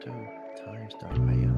cryptotimes.io.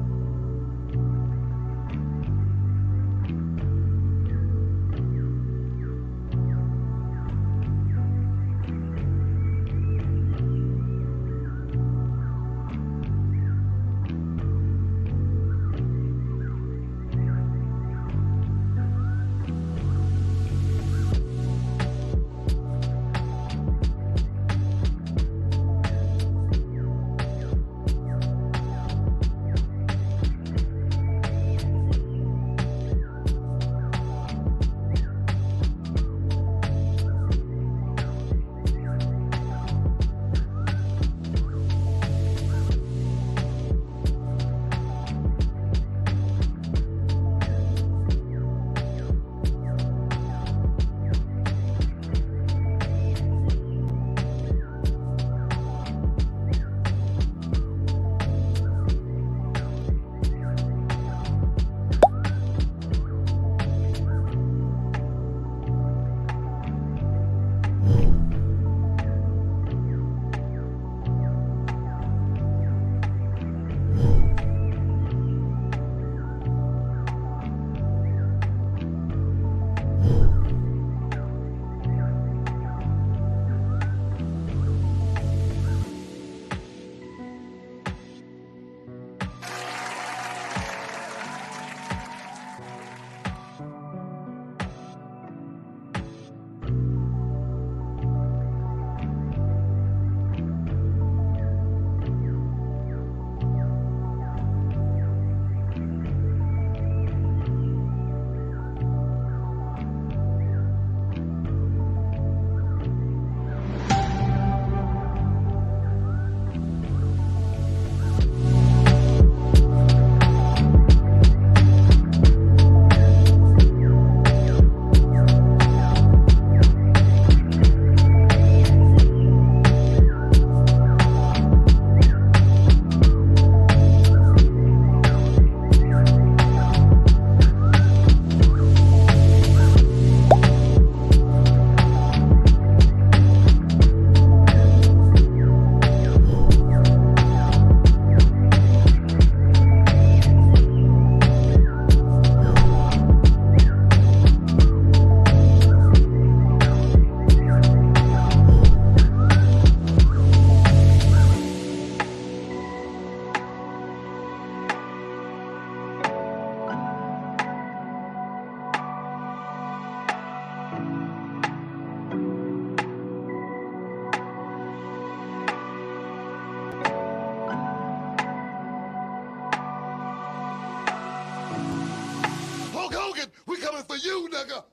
We coming for you, nigga!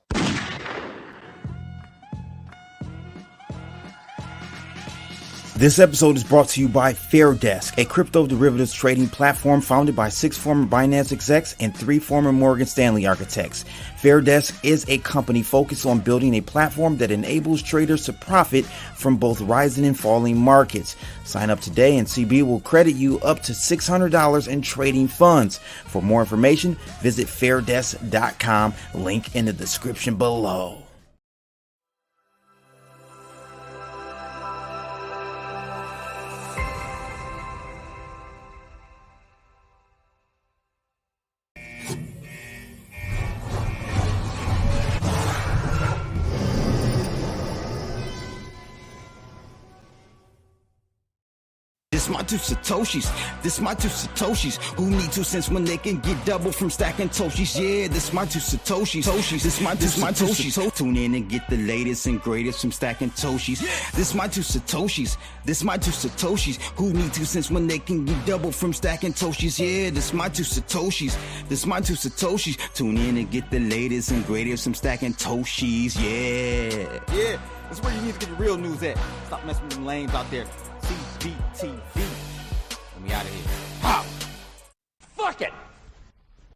This episode is brought to you by FairDesk, a crypto derivatives trading platform founded by 6 former Binance execs and 3 former Morgan Stanley architects. FairDesk is a company focused on building a platform that enables traders to profit from both rising and falling markets. Sign up today and CB will credit you up to $600 in trading funds. For more information, visit fairdesk.com, link in the description below. This my two Satoshis. Who need 2 cents when they can get double from stacking Toshis? Yeah, this my two Satoshis. This my two Satoshis. Tune in and get the latest and greatest from stacking Toshis. This my two Satoshis. Who need 2 cents when they can get double from stacking Toshis? Yeah, this my two Satoshis. Tune in and get the latest and greatest from stacking Toshis. Yeah, that's where you need to get the real news at. Stop messing with them lames out there. CBTV. Let me out of here. Pop! Fuck it!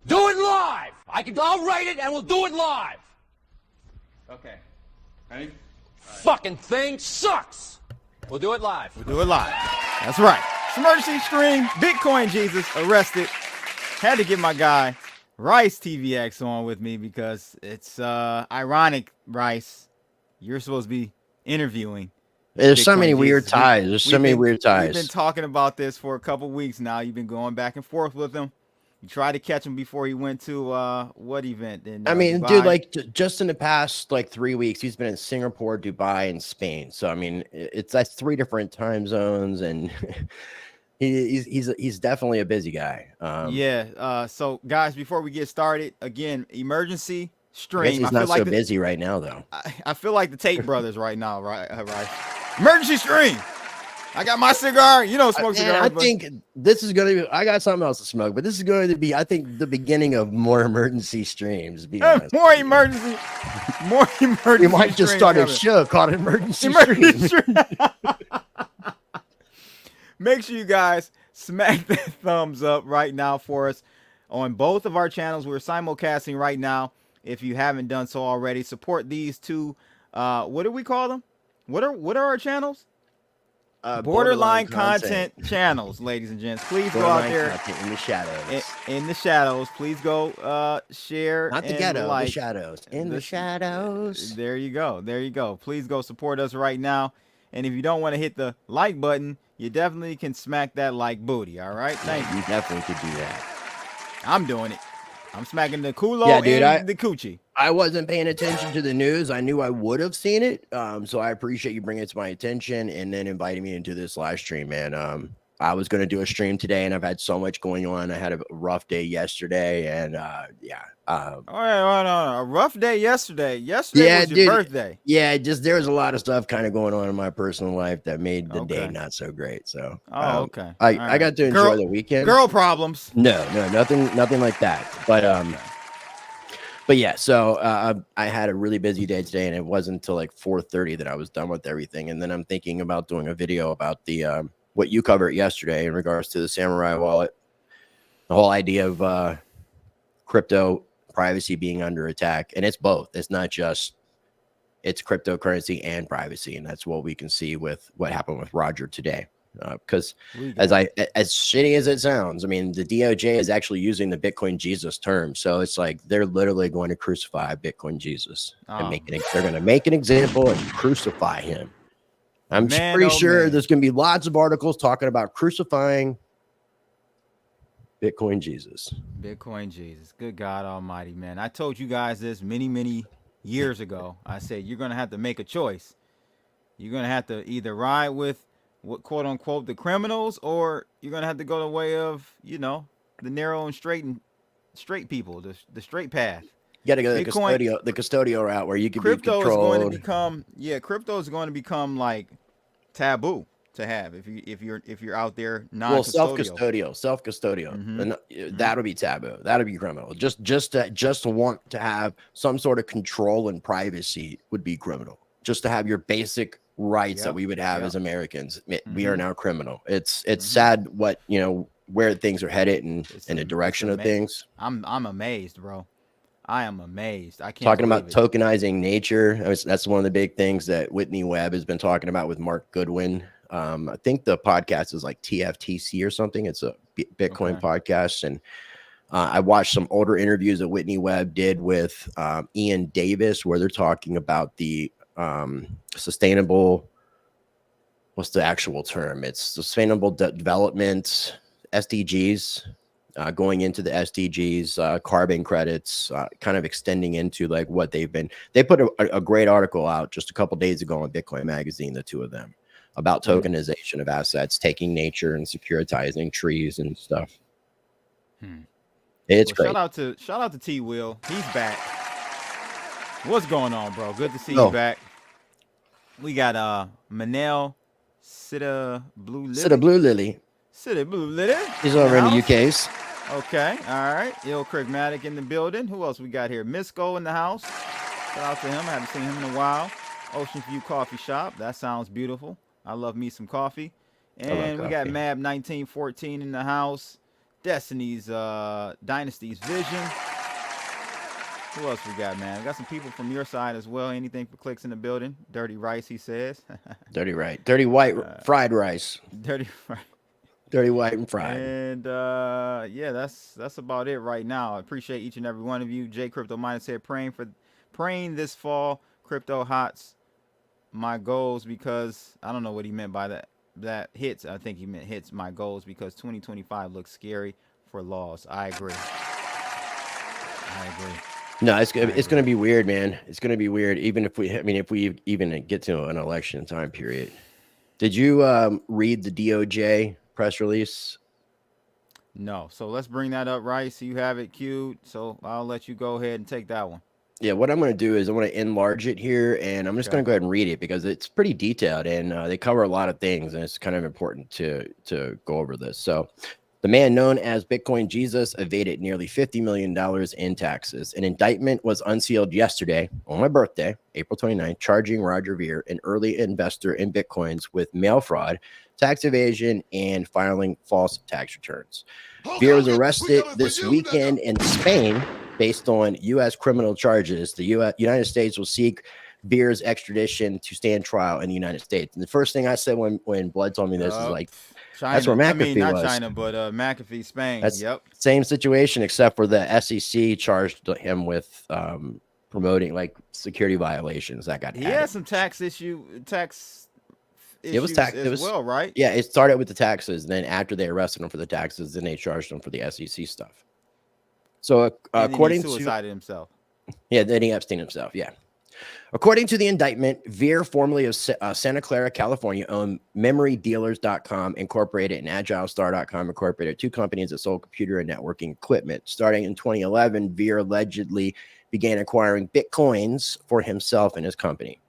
Do it live! I'll write it and we'll do it live! Okay. Ready? Fucking thing sucks! We'll do it live. That's right. It's emergency stream. Bitcoin Jesus arrested. Had to get my guy Rice TVX on with me because it's ironic, Rice. You're supposed to be interviewing There's so Bitcoin many weird Jesus. ties. There's so many weird ties. We've been talking about this for a couple weeks now. You've been going back and forth with him. You tried to catch him before he went to what event? In, I mean, Dubai? dude, like just in the past like 3 weeks, he's been in Singapore, Dubai, and Spain. So I mean, that's 3 different time zones, and he's definitely a busy guy. Yeah. So guys, before we get started, again, emergency stream. I guess he's feel not like so busy right now, though. I feel like the Tate brothers right now, right? Right. Emergency stream. I got my cigar. You don't smoke cigars. I think this is going to be, I got something else to smoke, but this is going to be, I think, the beginning of more emergency streams. Be honest. More emergency. We might just start a show called Emergency Stream. Make sure you guys smack that thumbs up right now for us on both of our channels. We're simulcasting right now. If you haven't done so already, support these two. What do we call them? What are our channels? Borderline content channels, ladies and gents. Please go out there in the shadows. In the shadows, please go share. Not the ghetto, the shadows. In the shadows. There you go. There you go. Please go support us right now. And if you don't want to hit the like button, you definitely can smack that like booty. All right. Thank you. You definitely could do that. I'm doing it. I'm smacking the culo and the coochie. I wasn't paying attention to the news. I knew I would have seen it. So I appreciate you bringing it to my attention and then inviting me into this live stream, man. I was going to do a stream today, and I've had so much going on. I had a rough day yesterday, and yeah. All right, a rough day yesterday. Yesterday was your birthday. Yeah, just there was a lot of stuff kind of going on in my personal life that made the day not so great. So, okay. I got to enjoy the weekend. Girl problems. No, nothing like that. But yeah, so I had a really busy day today, and it wasn't until like 4:30 that I was done with everything. And then I'm thinking about doing a video about the what you covered yesterday in regards to the Samurai wallet, the whole idea of crypto privacy being under attack. And it's both. It's not just it's cryptocurrency and privacy, and that's what we can see with what happened with Roger today. Because as shitty as it sounds, I mean, the DOJ is actually using the Bitcoin Jesus term. So it's like they're literally going to crucify Bitcoin Jesus and they're going to make an example and crucify him. I'm pretty sure there's going to be lots of articles talking about crucifying Bitcoin Jesus. Bitcoin Jesus. Good God Almighty, man. I told you guys this many years ago. I said, you're going to have to make a choice. You're going to have to either ride with what quote unquote the criminals, or you're gonna have to go the way of, you know, the narrow and straight people, the straight path. You gotta go the custodial route where you can be controlled. Crypto is going to become like taboo to have if you're out there non-custodial. Self-custodial. And that'll be taboo. That'll be criminal. Just to want to have some sort of control and privacy would be criminal. Just to have your basic rights that we would have as Americans, we are now criminal. It's sad what, you know, where things are headed and in the direction of things. I'm amazed, bro. I am amazed. I can't talking about tokenizing nature. That's one of the big things that Whitney Webb has been talking about with Mark Goodwin. I think the podcast is like TFTC or something. It's a Bitcoin podcast, and I watched some older interviews that Whitney Webb did with Ian Davis, where they're talking about the sustainable, what's the actual term? It's sustainable development, SDGs, going into the SDGs, carbon credits, kind of extending into like what they put a great article out just a couple days ago on Bitcoin Magazine, the two of them, about tokenization of assets, taking nature and securitizing trees and stuff. It's great. Shout out to T Will. He's back. What's going on, bro? Good to see you back. We got Manel Sitta Blue Lily. He's over in the UK's. Okay, all right. Ill Pragmatic in the building. Who else we got here? Misco in the house. Shout out to him. I haven't seen him in a while. Ocean View Coffee Shop. That sounds beautiful. I love me some coffee. And we got Mab 1914 in the house. Destiny's Dynasty's Vision. Who else we got, man? We got some people from your side as well. Anything for clicks in the building? Dirty rice, he says. Dirty white fried rice. Dirty white and fried. And yeah, that's about it right now. I appreciate each and every one of you. J Crypto Minus said praying this fall. Crypto Hots my goals because I don't know what he meant by that. That hits. I think he meant hits my goals because 2025 looks scary for laws. I agree. No, it's gonna be weird, man. It's gonna be weird. Even if we even get to an election time period. Did you read the DOJ press release? No. So let's bring that up, Rice. You have it queued. So I'll let you go ahead and take that one. Yeah, what I'm going to do is I'm going to enlarge it here, and I'm just going to go ahead and read it because it's pretty detailed, and they cover a lot of things, and it's kind of important to go over this. So the man known as Bitcoin Jesus evaded nearly $50 million in taxes. An indictment was unsealed yesterday on my birthday, April 29th, charging Roger Ver, an early investor in Bitcoins, with mail fraud, tax evasion, and filing false tax returns. Ver was arrested this weekend in Spain based on U.S. criminal charges. The United States will seek Ver's extradition to stand trial in the United States. And the first thing I said when Blood told me this is like, China. that's where McAfee I mean, not was. China, but McAfee, Spain. That's yep. Same situation, except for the SEC charged him with promoting like security violations. That got he added. had some tax issues It was tax. It was well, right? Yeah, it started with the taxes. And then after they arrested him for the taxes, then they charged him for the SEC stuff. So according to suicided himself. Yeah, then he abstained himself. Yeah. According to the indictment, Ver, formerly of Santa Clara, California, owned MemoryDealers.com Incorporated and AgileStar.com Incorporated, two companies that sold computer and networking equipment. Starting in 2011, Ver allegedly began acquiring Bitcoins for himself and his company.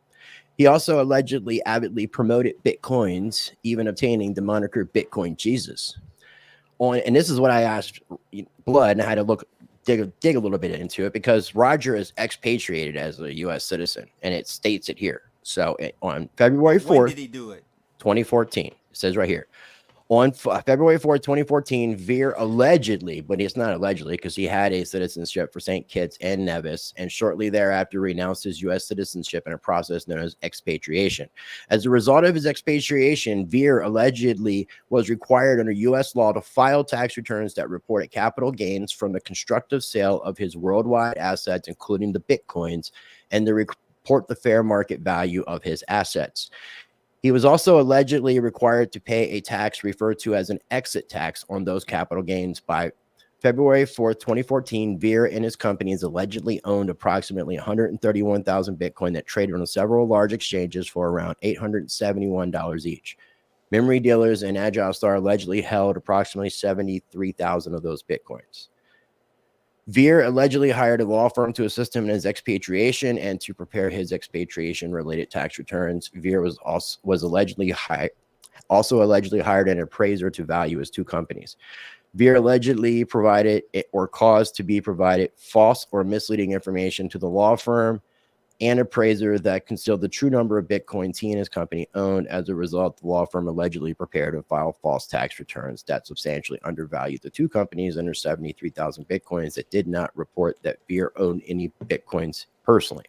He also allegedly avidly promoted Bitcoins, even obtaining the moniker Bitcoin Jesus. And this is what I asked Blood, and I had to dig a little bit into it because Roger is expatriated as a U.S. citizen, and it states it here. So on February 4th, when did he do it? 2014. It says right here. On February 4th, 2014, Ver allegedly, but it's not allegedly because he had a citizenship for St. Kitts and Nevis, and shortly thereafter renounced his U.S. citizenship in a process known as expatriation. As a result of his expatriation, Ver allegedly was required under U.S. law to file tax returns that reported capital gains from the constructive sale of his worldwide assets, including the Bitcoins, and to report the fair market value of his assets. He was also allegedly required to pay a tax referred to as an exit tax on those capital gains. By February 4th, 2014, Ver and his companies allegedly owned approximately 131,000 Bitcoin that traded on several large exchanges for around $871 each. Memory Dealers and AgileStar allegedly held approximately 73,000 of those Bitcoins. Ver allegedly hired a law firm to assist him in his expatriation and to prepare his expatriation-related tax returns. Ver was allegedly hired an appraiser to value his two companies. Ver allegedly provided or caused to be provided false or misleading information to the law firm and appraiser that concealed the true number of Bitcoins he and his company owned. As a result, the law firm allegedly prepared and filed false tax returns that substantially undervalued the two companies under 73,000 Bitcoins that did not report that Ver owned any Bitcoins personally.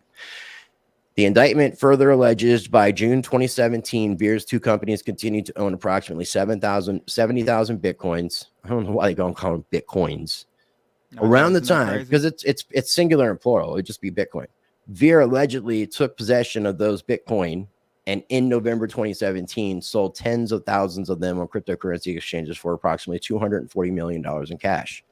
The indictment further alleges by June 2017, Ver's two companies continued to own approximately 70,000 Bitcoins. I don't know why they don't call them Bitcoins. Around the time, because it's singular and plural, it would just be Bitcoin. Ver allegedly took possession of those Bitcoin and in November 2017 sold tens of thousands of them on cryptocurrency exchanges for approximately $240 million in cash.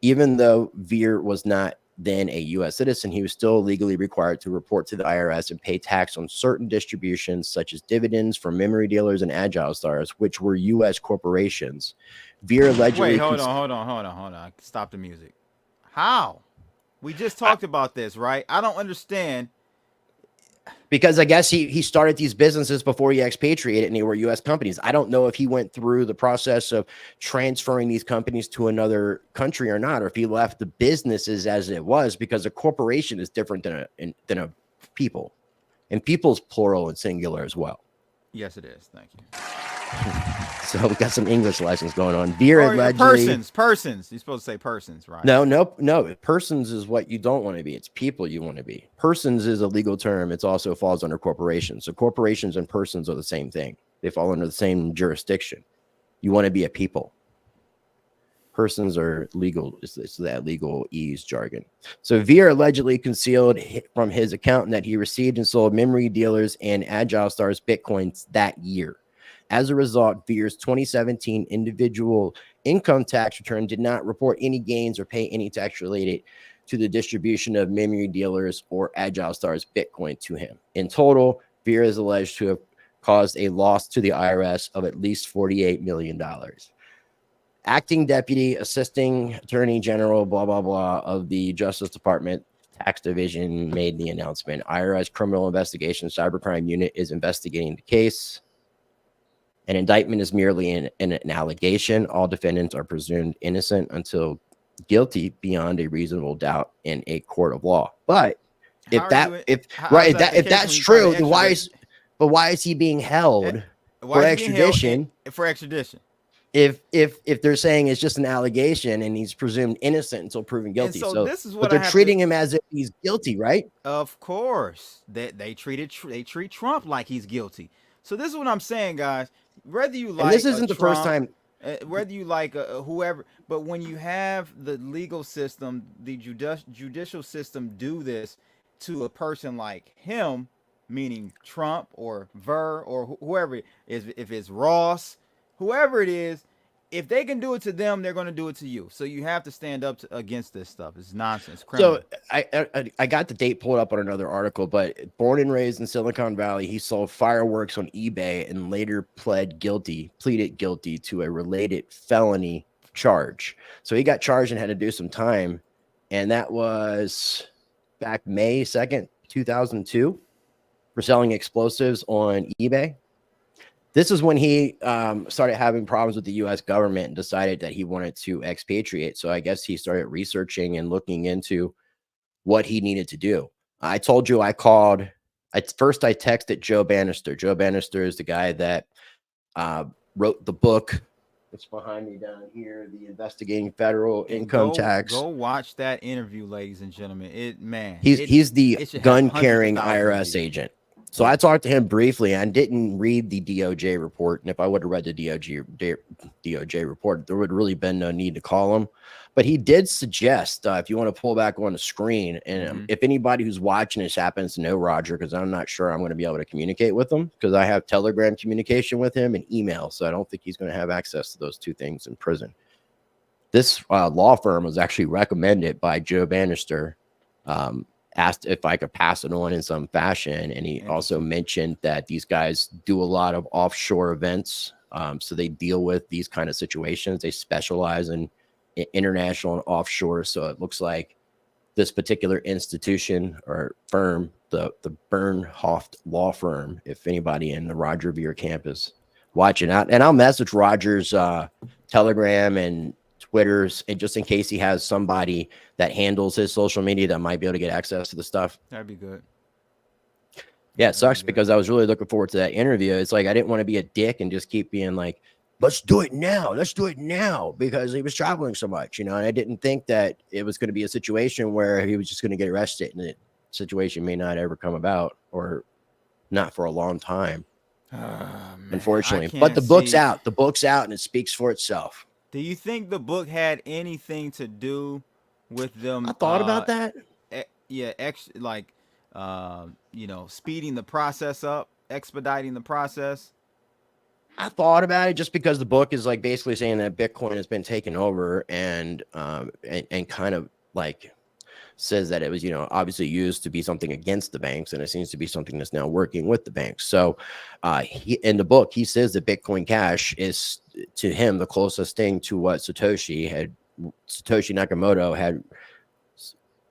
Even though Ver was not then a U.S. citizen, he was still legally required to report to the IRS and pay tax on certain distributions such as dividends from Memory Dealers and AgileStars, which were U.S. corporations. Ver allegedly... Wait, hold on. Stop the music. How? We just talked about this, right? I don't understand. Because I guess he started these businesses before he expatriated and they were U.S. companies. I don't know if he went through the process of transferring these companies to another country or not, or if he left the businesses as it was, because a corporation is different than a people. And people's plural and singular as well. Yes, it is. Thank you. So we got some English lessons going on. Ver allegedly... Persons. You're supposed to say persons, right? No. Persons is what you don't want to be. It's people you want to be. Persons is a legal term. It also falls under corporations. So corporations and persons are the same thing. They fall under the same jurisdiction. You want to be a people. persons are legal. It's that legal ease jargon. So Veer allegedly concealed from his accountant that he received and sold memory dealers and Agile Stars Bitcoins that year. As a result, Veer's 2017 individual income tax return did not report any gains or pay any tax related to the distribution of memory dealers or Agile Stars Bitcoin to him. In total, Veer is alleged to have caused a loss to the IRS of at least $48 million. Acting Deputy Assisting Attorney General, blah, blah, blah, of the Justice Department Tax Division made the announcement. IRS Criminal Investigation Cybercrime Unit is investigating the case. An indictment is merely an allegation. All defendants are presumed innocent until guilty beyond a reasonable doubt in a court of law. But if that's true, then why is he being held for extradition? For extradition. If they're saying it's just an allegation and he's presumed innocent until proven guilty. So this is what but they're treating him as if he's guilty, right? Of course. They treat Trump like he's guilty. So this is what I'm saying, guys. Whether you like, and this isn't the Trump, first time, whether you like whoever, but when you have the legal system, the judicial system do this to a person like him, meaning Trump or Ver or whoever it is, if it's Ross, whoever it is, if they can do it to them, they're going to do it to you. So you have to stand up against this stuff. It's nonsense. Criminal. So I got the date pulled up on another article, but born and raised in Silicon Valley, he sold fireworks on eBay and later pleaded guilty to a related felony charge. So he got charged and had to do some time. And that was back May 2nd, 2002 for selling explosives on eBay. This is when he started having problems with the U.S. government and decided that he wanted to expatriate. So I guess he started researching and looking into what he needed to do. I told you I texted Joe Bannister. Joe Bannister is the guy that wrote the book. It's behind me down here, the Investigating Federal Income Tax. Go watch that interview, ladies and gentlemen. He's the gun-carrying IRS agent. So I talked to him briefly and didn't read the DOJ report. And if I would have read the DOJ report, there would really been no need to call him. But he did suggest, if you want to pull back on the screen, and if anybody who's watching this happens to know Roger, because I'm not sure I'm going to be able to communicate with him, because I have Telegram communication with him and email. So I don't think he's going to have access to those two things in prison. This law firm was actually recommended by Joe Bannister. Asked if I could pass it on in some fashion. And he also mentioned that these guys do a lot of offshore events. So they deal with these kind of situations. They specialize in international and offshore. So it looks like this particular institution or firm, the Bernhoft law firm, if anybody in the Roger Veer campus watching out, and I'll message Roger's Telegram and Twitter's, and just in case he has somebody that handles his social media that might be able to get access to the stuff. That'd be good. Yeah, it sucks because I was really looking forward to that interview. It's like I didn't want to be a dick and just keep being like, let's do it now, because he was traveling so much, and I didn't think that it was going to be a situation where he was just going to get arrested, and the situation may not ever come about, or not for a long time, unfortunately. But the book's out. The book's out, and it speaks for itself. Do you think the book had anything to do with them? I thought about that. Speeding the process up, expediting the process. I thought about it just because the book is like basically saying that Bitcoin has been taken over and kind of like says that it was, obviously used to be something against the banks, and it seems to be something that's now working with the banks. So in the book, he says that Bitcoin Cash is, to him, the closest thing to what Satoshi Nakamoto had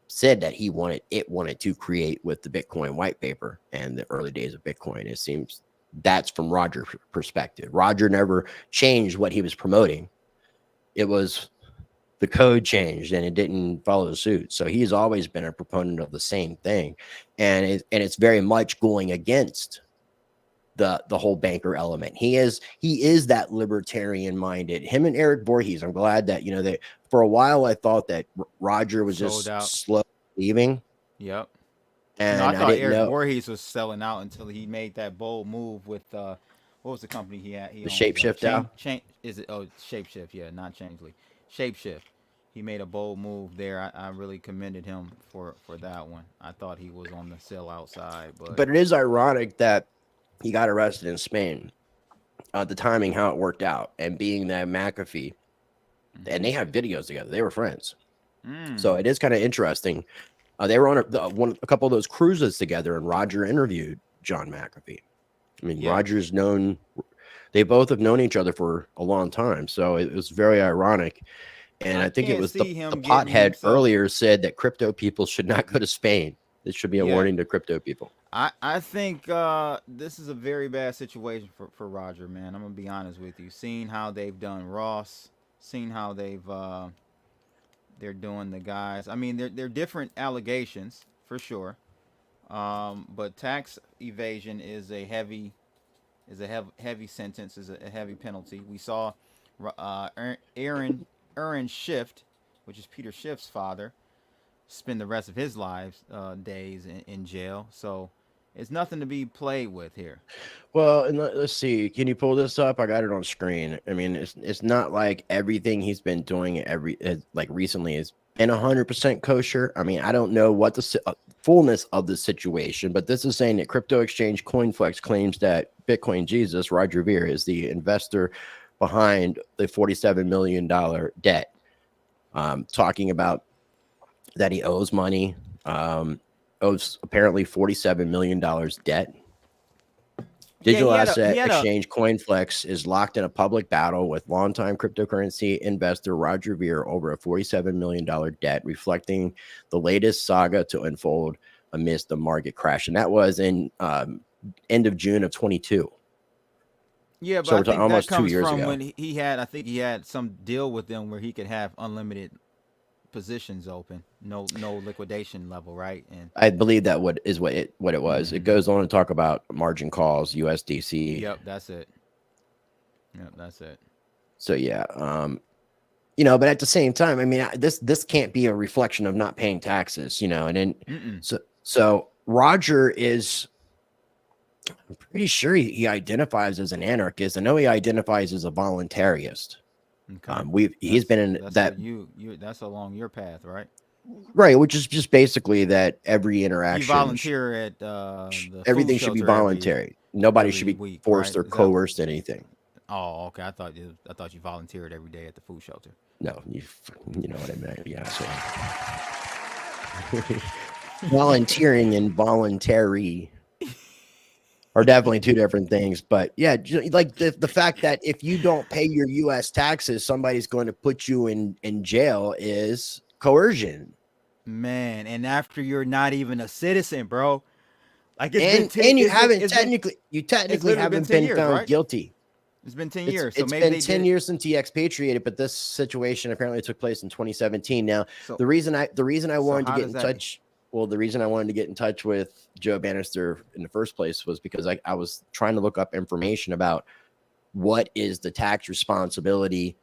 said that he wanted to create with the Bitcoin white paper and the early days of Bitcoin. It seems that's from Roger's perspective. Roger never changed what he was promoting. It was the code changed and it didn't follow suit. So he's always been a proponent of the same thing. And it's very much going against the whole banker element. He is that libertarian minded. Him and Eric Voorhees. I'm glad that, that for a while I thought that Roger was just slow leaving. Yep. And I thought Eric Voorhees was selling out until he made that bold move with what was the company he had? The Shapeshift DAO. Is it? Oh, Shapeshift. Yeah, not Changely. shapeshift. He made a bold move there. I really commended him for that one. I thought he was on the sell outside, But it is ironic that he got arrested in Spain. The timing, how it worked out, and being that McAfee, and they have videos together. They were friends. So it is kind of interesting. They were on a couple of those cruises together, and Roger interviewed John McAfee. I mean, Roger's known, they both have known each other for a long time. So it was very ironic. And I think it was the pothead earlier said that crypto people should not go to Spain. This should be a warning to crypto people. I think this is a very bad situation for Roger, man. I'm going to be honest with you. Seeing how they've done Ross, seeing how they're doing the guys. I mean, they're different allegations for sure. But tax evasion is a heavy sentence, is a heavy penalty. We saw Aaron Schiff, which is Peter Schiff's father, spend the rest of his days in jail. So it's nothing to be played with here. Well, and let's see. Can you pull this up? I got it on screen. I mean, it's not like everything he's been doing like recently has been 100% kosher. I mean, I don't know what the fullness of the situation, but this is saying that crypto exchange CoinFlex claims that Bitcoin Jesus, Roger Ver, is the investor behind the $47 million debt. Talking about that he owes money, owes apparently $47 million debt. Digital asset exchange CoinFlex is locked in a public battle with longtime cryptocurrency investor Roger Ver over a $47 million debt, reflecting the latest saga to unfold amidst the market crash. And that was in end of June of 22. Yeah, but so I think almost that comes 2 years from ago. when I think he had some deal with them where he could have unlimited positions open, no liquidation level, right? And I believe that what it was. It goes on to talk about margin calls, USDC. Yep, that's it. So yeah, but at the same time, I mean, this can't be a reflection of not paying taxes, and then so Roger is, I'm pretty sure he identifies as an anarchist. I know he identifies as a voluntarist. Okay. He's been in that. That's along your path, right? Right, which is just basically that every interaction. You volunteer at the everything food should be shelter voluntary. Nobody should be week, forced right? or coerced anything. Oh, okay. I thought you volunteered every day at the food shelter. No, you know what I meant. Yeah, so volunteering and voluntary are definitely two different things. But yeah, like the fact that if you don't pay your U.S. taxes, somebody's going to put you in jail is coercion. Man, and after you're not even a citizen, bro. Like you technically haven't been years, found right? guilty. It's been 10 years. It's been 10 years since he expatriated, but this situation apparently took place in 2017. Now, the reason I wanted to get in touch. Well, the reason I wanted to get in touch with Joe Bannister in the first place was because I was trying to look up information about what is the tax responsibility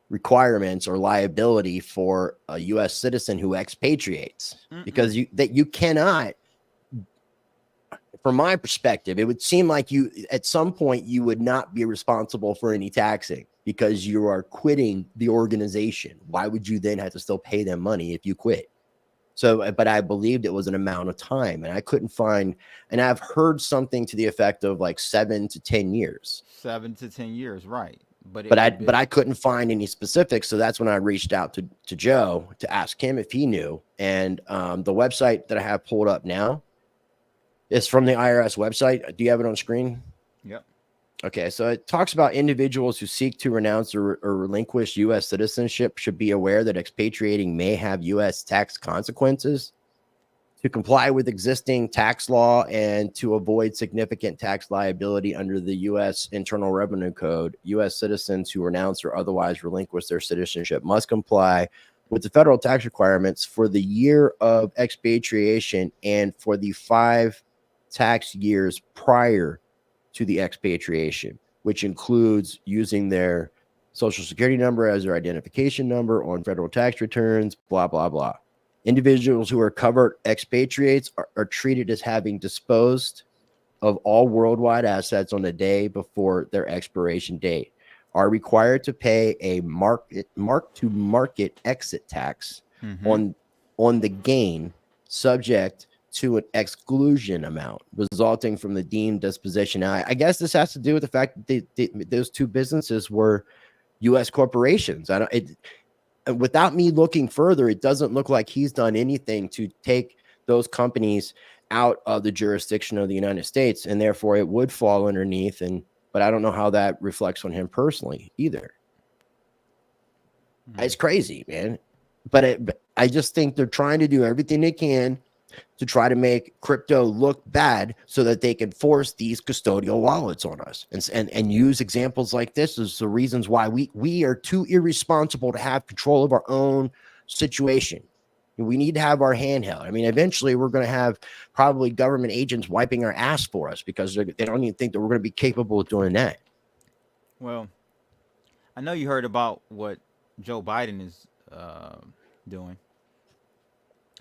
requirements or liability for a U.S. citizen who expatriates, because you cannot. From my perspective, it would seem like you at some point you would not be responsible for any taxing because you are quitting the organization. Why would you then have to still pay them money if you quit? So, but I believed it was an amount of time, and I couldn't find, and I've heard something to the effect of like 7 to 10 years. 7 to 10 years, right? But I couldn't find any specifics, so that's when I reached out to Joe to ask him if he knew. And the website that I have pulled up now is from the IRS website. Do you have it on screen? Yep. Okay, so it talks about individuals who seek to renounce or relinquish U.S. citizenship should be aware that expatriating may have U.S. tax consequences. To comply with existing tax law and to avoid significant tax liability under the U.S. Internal Revenue Code, U.S. citizens who renounce or otherwise relinquish their citizenship must comply with the federal tax requirements for the year of expatriation and for the 5 tax years prior to the expatriation, which includes using their social security number as their identification number on federal tax returns, blah, blah, blah. Individuals who are covered expatriates are treated as having disposed of all worldwide assets on the day before their expiration date, are required to pay a mark-to-market exit tax on the gain, subject to an exclusion amount resulting from the deemed disposition. Now, I guess this has to do with the fact that those two businesses were U.S. corporations. Without me looking further, it doesn't look like he's done anything to take those companies out of the jurisdiction of the United States, and therefore it would fall underneath. But I don't know how that reflects on him personally either. It's crazy, man. But I just think they're trying to do everything they can to try to make crypto look bad so that they can force these custodial wallets on us and use examples like this as the reasons why we are too irresponsible to have control of our own situation. We need to have our hand held. I mean, eventually we're going to have probably government agents wiping our ass for us because they don't even think that we're going to be capable of doing that. Well, I know you heard about what Joe Biden is doing.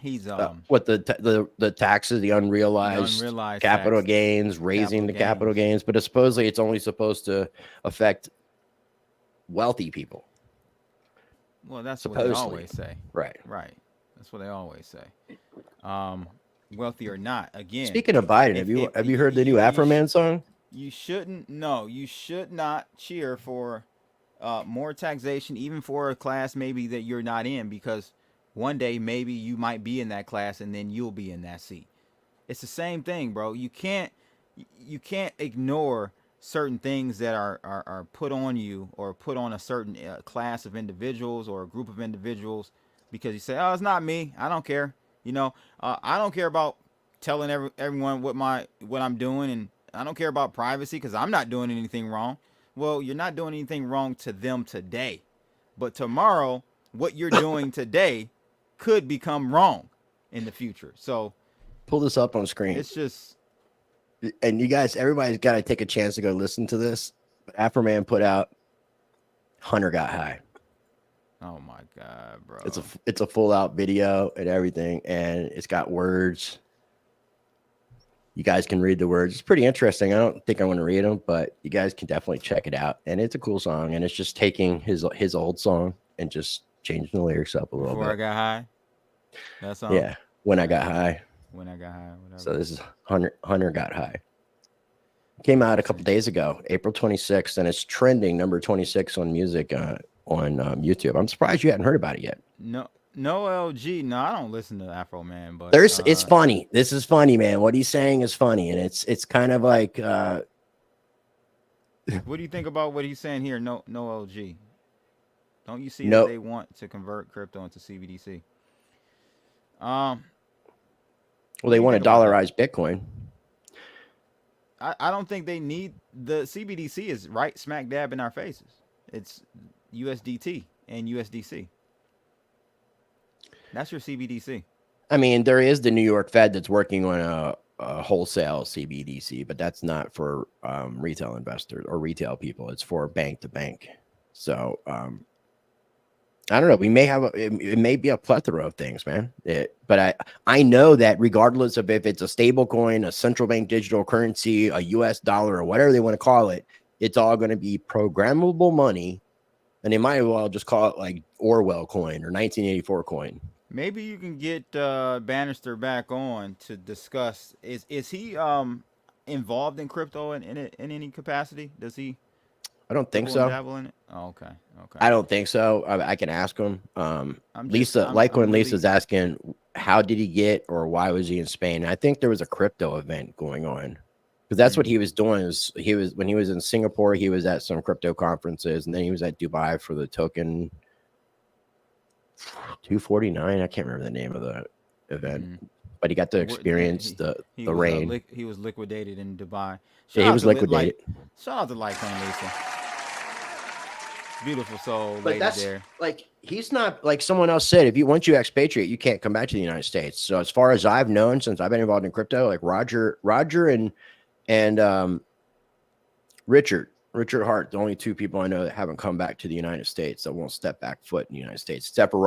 He's what the taxes, the unrealized capital gains, raising the capital gains, but supposedly it's only supposed to affect wealthy people. Well, that's supposedly what they always say. Right. That's what they always say. Wealthy or not, again. Speaking of Biden, have you heard the new Afro Man song? You shouldn't. No, you should not cheer for more taxation, even for a class maybe that you're not in, because one day maybe you might be in that class and then you'll be in that seat. It's the same thing, bro. You can't ignore certain things that are put on you or put on a certain class of individuals or a group of individuals because you say, oh, it's not me. I don't care. You know, I don't care about telling everyone what I'm doing, and I don't care about privacy because I'm not doing anything wrong. Well, you're not doing anything wrong to them today, but tomorrow, what you're doing today could become wrong in the future. So pull this up on screen. It's just, and you guys, everybody's got to take a chance to go listen to this. Afro Man put out Hunter Got High. Oh my God, bro. It's a full out video and everything, and it's got words. You guys can read the words. It's pretty interesting. I don't think I want to read them, but you guys can definitely check it out. And it's a cool song, and it's just taking his old song and just changing the lyrics up a little bit. Before I Got High? That song? Yeah, When I Got High. When I Got High, whatever. So this is Hunter Got High. Came out a couple days ago, April 26th, and it's trending number 26 on music on YouTube. I'm surprised you hadn't heard about it yet. No LG. No, I don't listen to Afro Man, but it's funny. This is funny, man. What he's saying is funny, and it's kind of like what do you think about what he's saying here? No LG. Don't you see that they want to convert crypto into CBDC? Well, they want to dollarize Bitcoin. I don't think they need the CBDC is right smack dab in our faces. It's USDT and USDC. That's your CBDC. I mean, there is the New York Fed that's working on a wholesale CBDC, but that's not for retail investors or retail people. It's for bank to bank. So I don't know. We may have it may be a plethora of things, man. But I know that regardless of if it's a stable coin, a central bank digital currency, a US dollar, or whatever they want to call it, it's all going to be programmable money. And they might as well just call it like Orwell coin or 1984 coin. Maybe you can get Bannister back on to discuss. Is he involved in crypto in any capacity? Does he? I don't think so. Dabble in it? Oh, okay. I don't think so. I can ask him. Lisa's asking, how did he get or why was he in Spain? And I think there was a crypto event going on. Because that's what he was doing. When he was in Singapore, he was at some crypto conferences, and then he was at Dubai for the token 249. I can't remember the name of the event, but he got to experience the rain. He was liquidated in Dubai. He was liquidated. Shout out to Lisa. Beautiful soul, but lady that's there. Like, he's not, like someone else said, once you expatriate, you can't come back to the United States. So as far as I've known, since I've been involved in crypto, like Roger and Richard Hart, the only two people I know that haven't come back to the United States, that won't step back foot in the United States, except for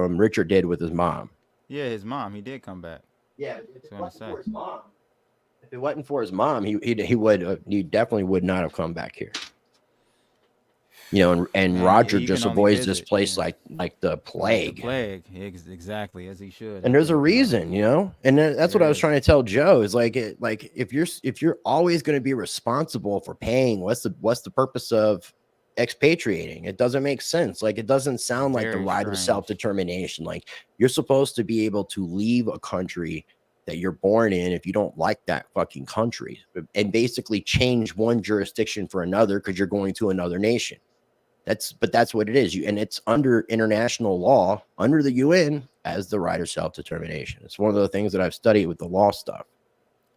Richard did with his mom. Yeah, his mom, he did come back. Yeah, if it wasn't for his mom, he definitely would not have come back here. You know, and And Roger you can just only avoids this visit, place yeah. like the plague. The plague, exactly, as he should. And I there's a think, reason, you know, and that's what there I was is. trying to tell Joe is like if you're always going to be responsible for paying, what's the purpose of expatriating? It doesn't make sense. Like, it doesn't sound like the Very right of strange. self-determination. Like, you're supposed to be able to leave a country that you're born in if you don't like that fucking country, and basically change one jurisdiction for another because you're going to another nation. That's what it is. And it's under international law, under the UN, as the right of self-determination. It's one of the things that I've studied with the law stuff.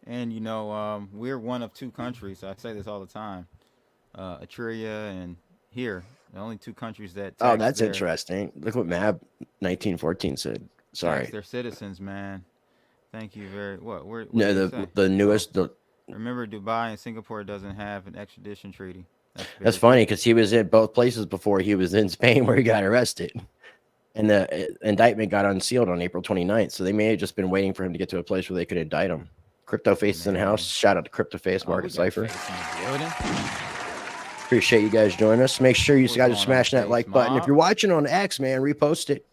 And you know, we're one of two countries. I say this all the time. Etruria and here, the only two countries that Oh, tax that's their, interesting. Look what Mab 1914 said. Sorry. tax their citizens, man. Thank you very. What No, did he say? the newest. Remember, Dubai and Singapore doesn't have an extradition treaty. That's funny because he was in both places before he was in Spain where he got arrested. And the indictment got unsealed on April 29th. So they may have just been waiting for him to get to a place where they could indict him. Crypto Face is in the house. Shout out to Crypto Face, Market Cipher. Appreciate you guys joining us. Make sure you guys are smashing that like button. If you're watching on X, man, repost it.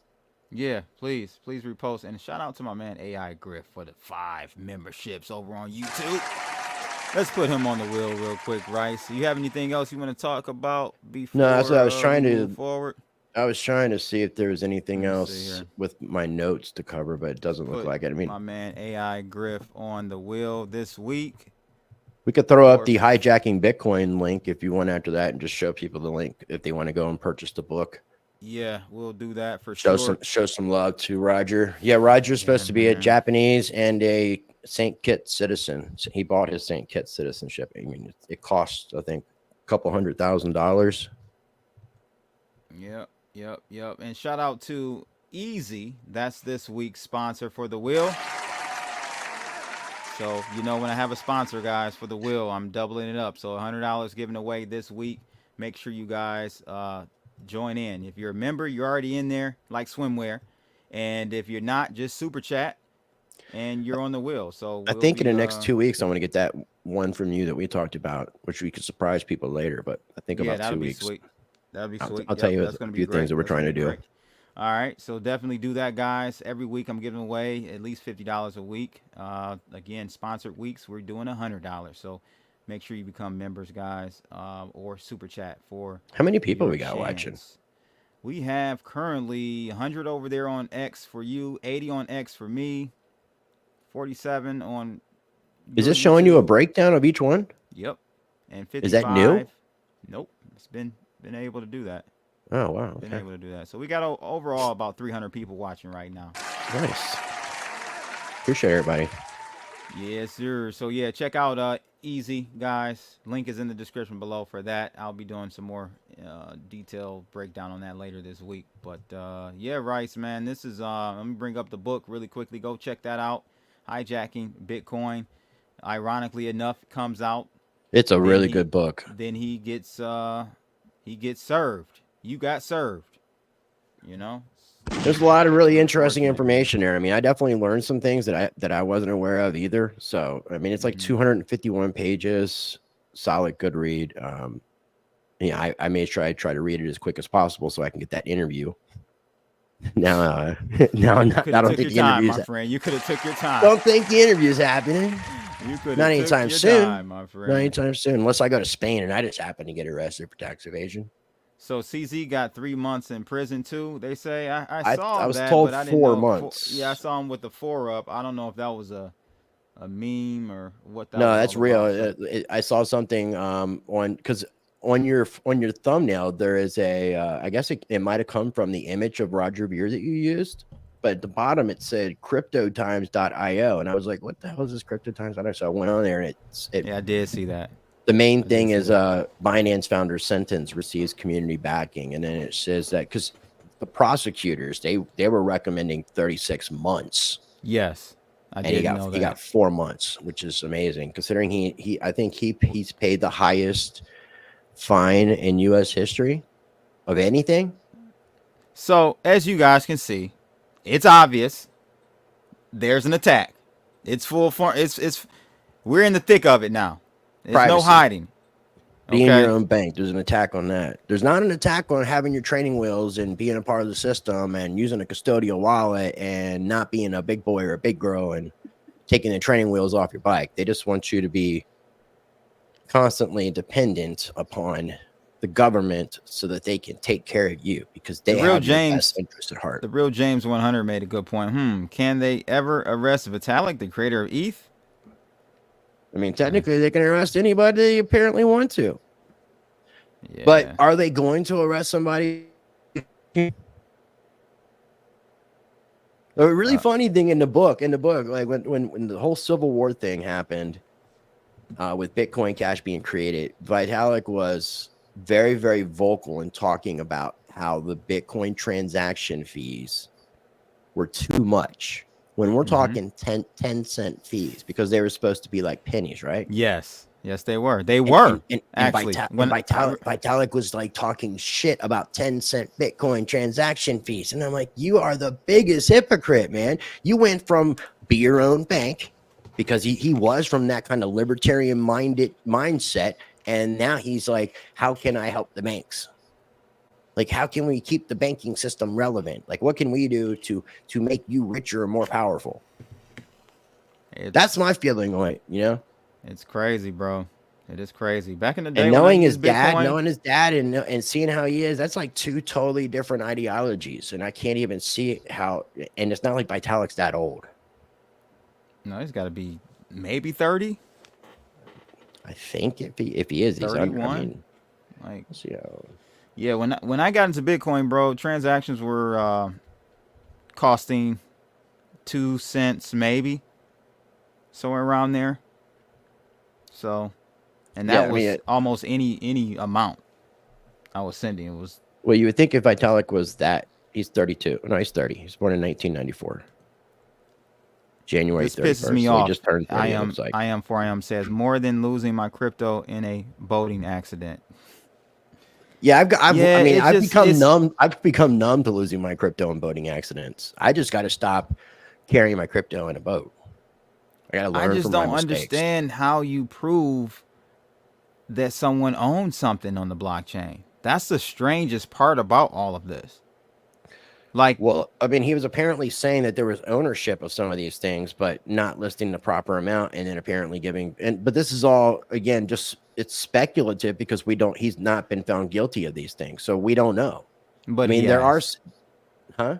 Yeah, please repost. And shout out to my man AI Griff for the 5 memberships over on YouTube. Let's put him on the wheel real quick, Rice. You have anything else you want to talk about before? No, that's what I was trying to move forward. I was trying to see if there was anything else with my notes to cover, but it doesn't look like it. I mean, my man AI Griff on the wheel this week. We could throw up the hijacking Bitcoin link if you want after that, and just show people the link if they want to go and purchase the book. Yeah, we'll do that for sure. Show some love to Roger. Yeah, Roger's supposed to be a Japanese and a St. Kitts citizen. So he bought his St. Kitts citizenship. I mean, it costs, I think, a couple $100,000. Yep. And shout out to Easy. That's this week's sponsor for the wheel. So, you know, when I have a sponsor, guys, for the wheel, I'm doubling it up. So $100 given away this week. Make sure you guys join in. If you're a member, you're already in there, like swimwear. And if you're not, just super chat and you're on the wheel. So I think in the next 2 weeks, I want to get that one from you that we talked about, which we could surprise people later. But I think about 2 weeks. Sweet. That'd be sweet. I'll tell you a few things that we're trying to do. All right, so definitely do that, guys. Every week I'm giving away at least $50 a week. Again, sponsored weeks, we're doing $100. So make sure you become members, guys, or super chat for. How many people we got watching? We have currently 100 over there on X for you, 80 on X for me, 47 on. Is this showing you a breakdown of each one? Yep. And 55. Is that new? Nope. It's been able to do that. Oh, wow. Been able to do that. So we got overall about 300 people watching right now. Nice. Appreciate everybody. Yes, sir. So yeah, check out Easy, guys. Link is in the description below for that. I'll be doing some more detailed breakdown on that later this week. But yeah, Rice, man, this is let me bring up the book really quickly. Go check that out. Hijacking Bitcoin. Ironically enough, it comes out. It's a really good book. Then he gets served. You got served, you know. There's a lot of really interesting information there. I mean, I definitely learned some things that I wasn't aware of either. So, I mean, it's like 251 pages, solid, good read. Yeah, I may try to read it as quick as possible so I can get that interview. Now, now I don't think the interview's my friend. You could have took your time. Don't think the interview's happening. Not anytime soon. My friend. Not anytime soon, unless I go to Spain and I just happen to get arrested for tax evasion. So CZ got 3 months in prison too. They say I saw I was that, told but I didn't 4 know. months. Yeah, I saw him with the 4 up. I don't know if that was a meme or what. No, that's real. I saw something on because on your thumbnail there is a I guess it might have come from the image of Roger Ver that you used, but at the bottom it said cryptotimes.io, and I was like, what the hell is this cryptotimes.io? So I went on there and yeah, I did see that. The main thing is Binance founder sentence receives community backing, and then it says that because the prosecutors they were recommending 36 months. Yes, I did know that. He got 4 months, which is amazing considering I think he's paid the highest fine in U.S. history of anything. So as you guys can see, it's obvious there's an attack. It's full form. It's we're in the thick of it now. There's no hiding. Being your own bank, there's an attack on that. There's not an attack on having your training wheels and being a part of the system and using a custodial wallet and not being a big boy or a big girl and taking the training wheels off your bike. They just want you to be constantly dependent upon the government so that they can take care of you because they have your best interest at heart. The real James 100 made a good point. Can they ever arrest Vitalik, the creator of ETH? I mean, technically, they can arrest anybody they apparently want to. Yeah. But are they going to arrest somebody? A really funny thing in the book, like when the whole Civil War thing happened with Bitcoin Cash being created, Vitalik was very, very vocal in talking about how the Bitcoin transaction fees were too much. When we're talking 10-cent fees, because they were supposed to be like pennies, right? Yes, they were. They were. Actually, Vitalik was like talking shit about 10-cent Bitcoin transaction fees, and I'm like, you are the biggest hypocrite, man. You went from be your own bank, because he was from that kind of libertarian mindset, and now he's like, how can I help the banks? Like, how can we keep the banking system relevant? Like, what can we do to make you richer and more powerful? That's my feeling on it, you know? It's crazy, bro. It is crazy. Back in the day, and knowing his dad and seeing how he is, that's like two totally different ideologies. And I can't even see how, and it's not like Vitalik's that old. No, he's got to be maybe 30. I think if he is, he's 31. I mean, like, let's see how. Yeah, when I got into Bitcoin, bro, transactions were costing 2 cents maybe, somewhere around there. So, and that was almost any amount I was sending. It was. Well, you would think if Vitalik was that, he's 32. No, he's 30. He's born in 1994. January 31st. This pisses me so off. He just turned 30, I am says more than losing my crypto in a boating accident. Yeah, I've become numb. I've become numb to losing my crypto in boating accidents. I just got to stop carrying my crypto in a boat. I got to learn. I just don't understand how you prove that someone owns something on the blockchain. That's the strangest part about all of this. Like, well, I mean, he was apparently saying that there was ownership of some of these things, but not listing the proper amount, and then apparently giving. But this is all again just it's speculative because he's not been found guilty of these things, so we don't know. But I mean, there are, huh?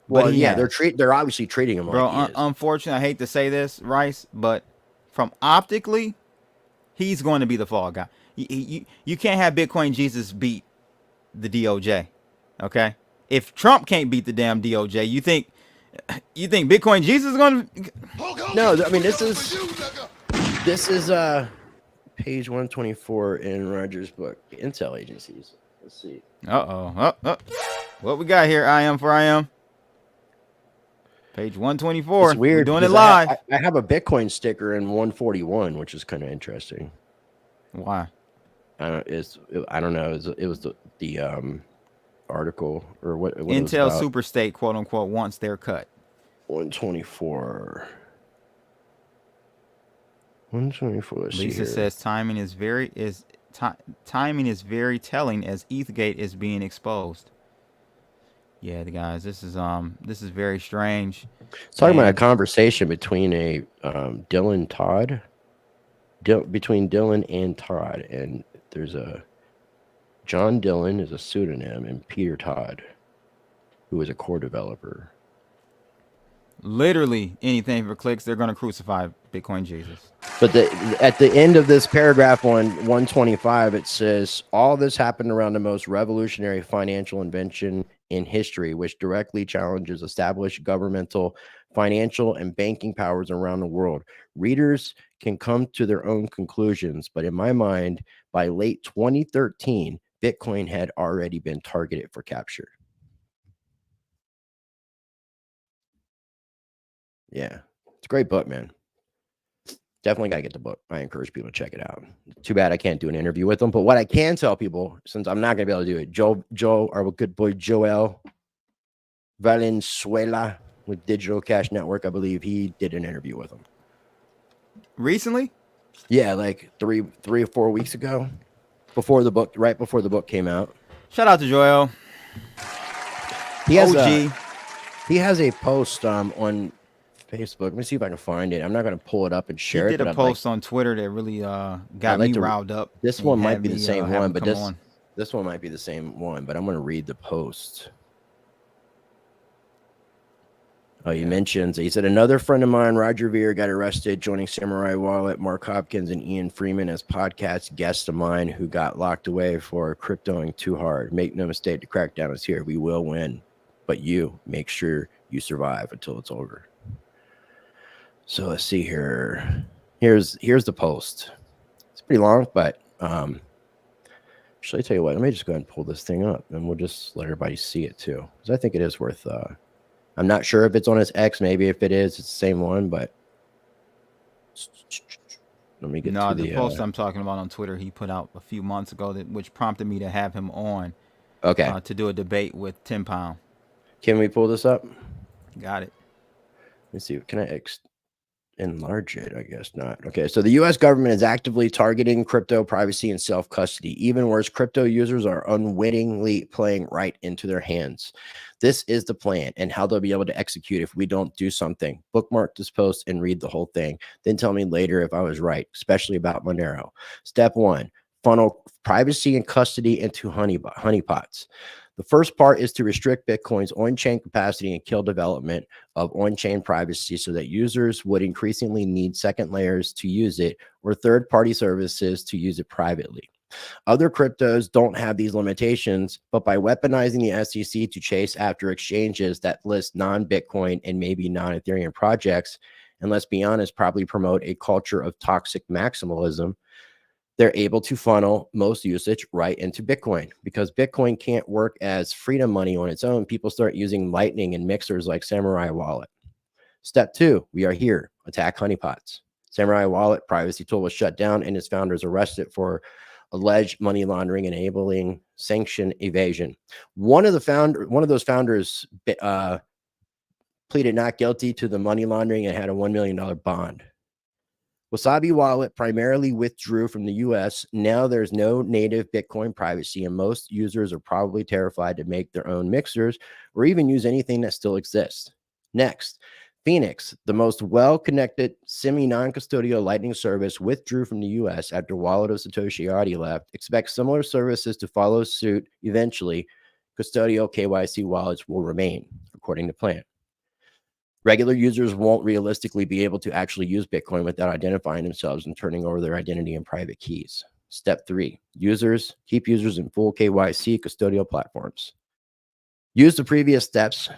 Well, yeah, they're obviously treating him, bro. Like unfortunately, I hate to say this, Rice, but from optically, he's going to be the fall guy. You can't have Bitcoin Jesus beat the DOJ, okay? If Trump can't beat the damn DOJ, you think Bitcoin Jesus is going to? No, I mean this is page 124 in Roger's book, Intel Agencies. Let's see. What we got here? I am. Page 124. It's weird. We're doing it live. I have a Bitcoin sticker in 141, which is kind of interesting. Why? I don't know. It was the article or what Intel Superstate, quote unquote, wants their cut. 124. Lisa says timing is very telling as ETHgate is being exposed. Yeah, the guys, this is very strange. It's talking about a conversation between between Dylan and Todd, and there's a John Dillon is a pseudonym, and Peter Todd, who is a core developer. Literally anything for clicks, they're going to crucify Bitcoin Jesus. But at the end of this paragraph on 125, it says, all this happened around the most revolutionary financial invention in history, which directly challenges established governmental, financial, and banking powers around the world. Readers can come to their own conclusions, but in my mind, by late 2013, Bitcoin had already been targeted for capture. Yeah, it's a great book, man. Definitely got to get the book. I encourage people to check it out. Too bad I can't do an interview with them, but what I can tell people, since I'm not going to be able to do it, Joe, our good boy Joel Valenzuela with Digital Cash Network, I believe he did an interview with him. Recently? Yeah, like three or 4 weeks ago. before the book, right before the book came out. Shout out to Joel. He has OG. he has a post on Facebook. Let me see if I can find it. I'm not going to pull it up and He share did it. a post on Twitter that really got me riled up. This and one might had be the me, same have one, him but come on. this one might be the same one. But I'm going to read the post. Oh, he mentions, he said, another friend of mine, Roger Veer, got arrested joining Samurai Wallet, Mark Hopkins, and Ian Freeman as podcast guests of mine who got locked away for cryptoing too hard. Make no mistake, the crackdown is here. We will win, but you make sure you survive until it's over. So let's see here. Here's the post. It's pretty long, but actually, I tell you what, let me just go ahead and pull this thing up, and we'll just let everybody see it too, because I think it is worth. I'm not sure if it's on his X. Maybe if it is, it's the same one. But let me get to the post I'm talking about on Twitter. He put out a few months ago, which prompted me to have him on. Okay. To do a debate with 10 Pound. Can we pull this up? Got it. Let's see. Can I enlarge it? I guess not. Okay. So the U.S. government is actively targeting crypto privacy and self-custody. Even worse, crypto users are unwittingly playing right into their hands. This is the plan and how they'll be able to execute if we don't do something. Bookmark this post and read the whole thing. Then tell me later if I was right, especially about Monero. Step 1, funnel privacy and custody into honeypots. The first part is to restrict Bitcoin's on-chain capacity and kill development of on-chain privacy so that users would increasingly need second layers to use it or third-party services to use it privately. Other cryptos don't have these limitations, but by weaponizing the SEC to chase after exchanges that list non-Bitcoin and maybe non-Ethereum projects, and let's be honest, probably promote a culture of toxic maximalism, they're able to funnel most usage right into Bitcoin. Because Bitcoin can't work as freedom money on its own, people start using Lightning and mixers like Samurai Wallet. Step 2, we are here. Attack honeypots. Samurai Wallet privacy tool was shut down and its founders arrested for alleged money laundering, enabling sanction evasion. One of those founders pleaded not guilty to the money laundering and had a $1 million bond. Wasabi Wallet primarily withdrew from the US. Now there's no native Bitcoin privacy, and most users are probably terrified to make their own mixers or even use anything that still exists. Next, Phoenix, the most well-connected semi-non-custodial Lightning service, withdrew from the U.S. after wallet of Satoshi Adi left. Expect similar services to follow suit eventually. Custodial KYC wallets will remain, according to plan. Regular users won't realistically be able to actually use Bitcoin without identifying themselves and turning over their identity and private keys. Step 3, keep users in full KYC custodial platforms. Use the previous steps.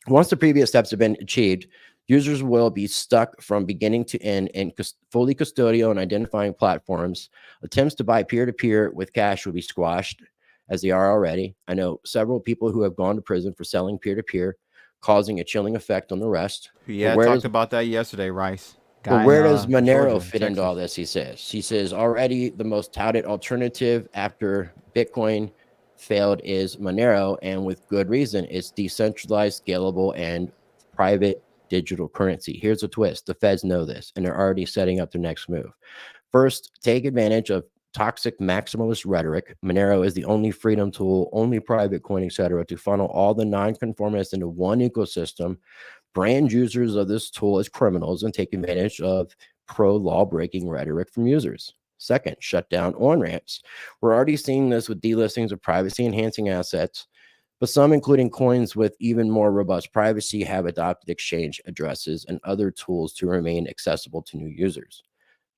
Once the previous steps have been achieved, users will be stuck from beginning to end in fully custodial and identifying platforms. Attempts to buy peer-to-peer with cash will be squashed, as they are already. I know several people who have gone to prison for selling peer-to-peer, causing a chilling effect on the rest. Yeah, I talked about that yesterday, Rice. But where does Monero fit into all this, he says? He says, already the most touted alternative after Bitcoin failed is Monero, and with good reason. It's decentralized, scalable, and private digital currency. Here's a twist. The feds know this, and they're already setting up their next move. First, take advantage of toxic maximalist rhetoric. Monero is the only freedom tool, only private coin, etc., to funnel all the non-conformists into one ecosystem, brand users of this tool as criminals, and take advantage of pro-law breaking rhetoric from users. Second, shut down on-ramps. We're already seeing this with delistings of privacy-enhancing assets, but some, including coins with even more robust privacy, have adopted exchange addresses and other tools to remain accessible to new users.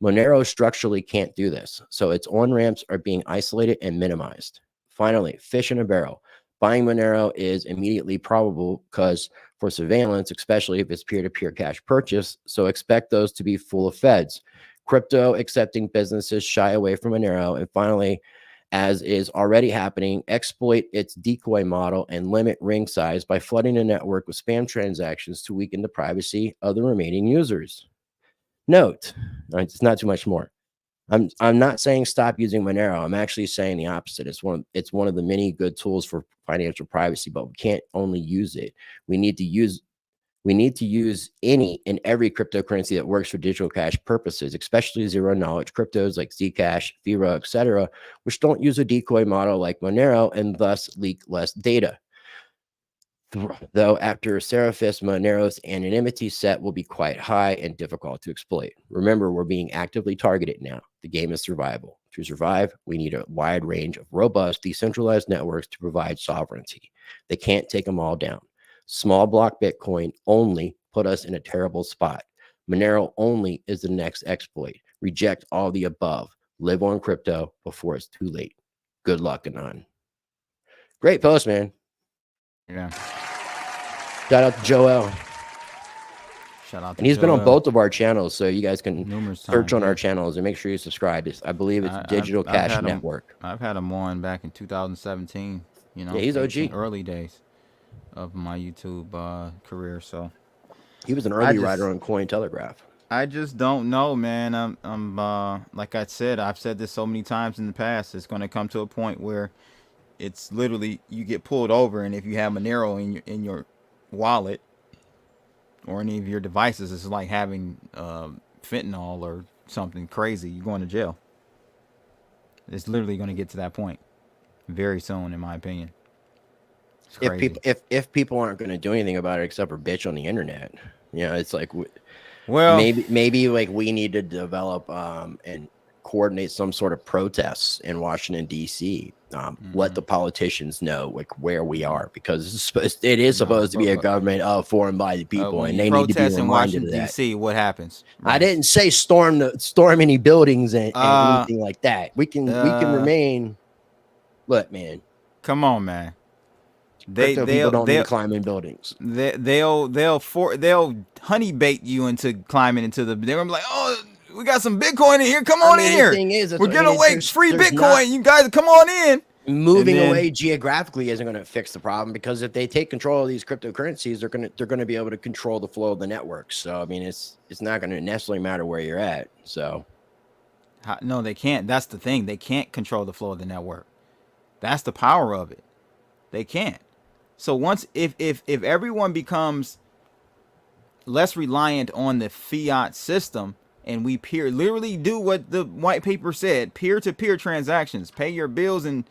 Monero structurally can't do this, so its on-ramps are being isolated and minimized. Finally, fish in a barrel. Buying Monero is immediately probable because for surveillance, especially if it's peer-to-peer cash purchase, so expect those to be full of feds. Crypto accepting businesses shy away from Monero. And finally, as is already happening, exploit its decoy model and limit ring size by flooding the network with spam transactions to weaken the privacy of the remaining users. Note, it's not too much more. I'm not saying stop using Monero. I'm actually saying the opposite. It's one of the many good tools for financial privacy, but we can't only use it. We need We need to use any and every cryptocurrency that works for digital cash purposes, especially zero knowledge cryptos like Zcash, Fira, etc., which don't use a decoy model like Monero and thus leak less data. Though after Seraphis, Monero's anonymity set will be quite high and difficult to exploit. Remember, we're being actively targeted now. The game is survival. To survive, we need a wide range of robust, decentralized networks to provide sovereignty. They can't take them all down. Small block Bitcoin only put us in a terrible spot. Monero only is the next exploit. Reject all the above. Live on crypto before it's too late. Good luck, Anon. Great post, man. Yeah. Shout out to Joel. Shout out to And he's been on both of our channels, so you guys can numerous search times, on yeah. our channels and make sure you subscribe. I believe it's Digital Cash Network. I've had him on back in 2017. You know, Yeah, he's OG. Early days of my YouTube career. So He was an early writer on Cointelegraph. I just don't know, man. I'm like I said, I've said this so many times in the past. It's going to come to a point where it's literally you get pulled over, and if you have Monero in your wallet or any of your devices, it's like having fentanyl or something crazy. You're going to jail. It's literally going to get to that point very soon, in my opinion. It's crazy. If people aren't going to do anything about it except for bitch on the internet, you know, it's like, well, maybe like we need to develop and coordinate some sort of protests in Washington D.C. Let the politicians know like where we are, because it is supposed to be a government formed by the people, and they need to be reminded in Washington of that. D.C. What happens? Right. I didn't say storm any buildings and anything like that. We can remain. Look, man. Come on, man. People don't need to climb in buildings. They'll honey bait you into climbing into the. They're gonna be like, oh, we got some Bitcoin in here. Come on in here. We're giving away free Bitcoin. You guys come on in. Moving away geographically isn't going to fix the problem, because if they take control of these cryptocurrencies, they're going to be able to control the flow of the network. So I mean, it's not going to necessarily matter where you're at. So no, they can't. That's the thing. They can't control the flow of the network. That's the power of it. They can't. So once if everyone becomes less reliant on the fiat system, and we literally do what the white paper said, peer-to-peer transactions, pay your bills in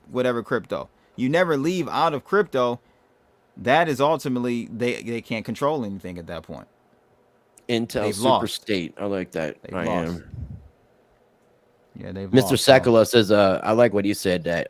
whatever crypto. You never leave out of crypto. That is ultimately, they can't control anything at that point. Intel Super State. I like that. I am. Yeah, they've Mr. lost. Sekula says, I like what he said, that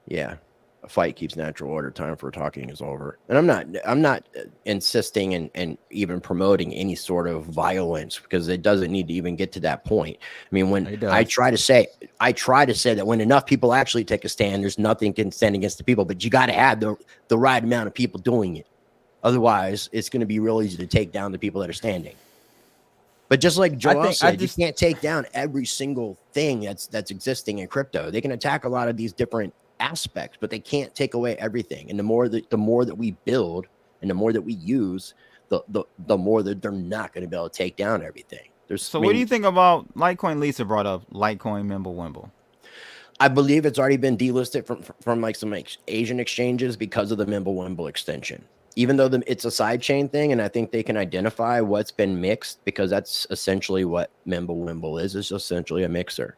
yeah, a fight keeps natural order. Time for talking is over. And I'm not insisting and even promoting any sort of violence, because it doesn't need to even get to that point. I mean, when I try to say that when enough people actually take a stand, there's nothing can stand against the people, but you got to have the right amount of people doing it. Otherwise, it's going to be real easy to take down the people that are standing. But just like Joel said, you can't take down every single thing that's existing in crypto. They can attack a lot of these different aspects, but they can't take away everything. And the more that we build and the more that we use, the more that they're not going to be able to take down everything. What do you think about Litecoin? Lisa brought up Litecoin Mimblewimble. I believe it's already been delisted from like some Asian exchanges because of the Mimblewimble extension. Even though it's a sidechain thing, and I think they can identify what's been mixed, because that's essentially what Mimblewimble is. It's essentially a mixer.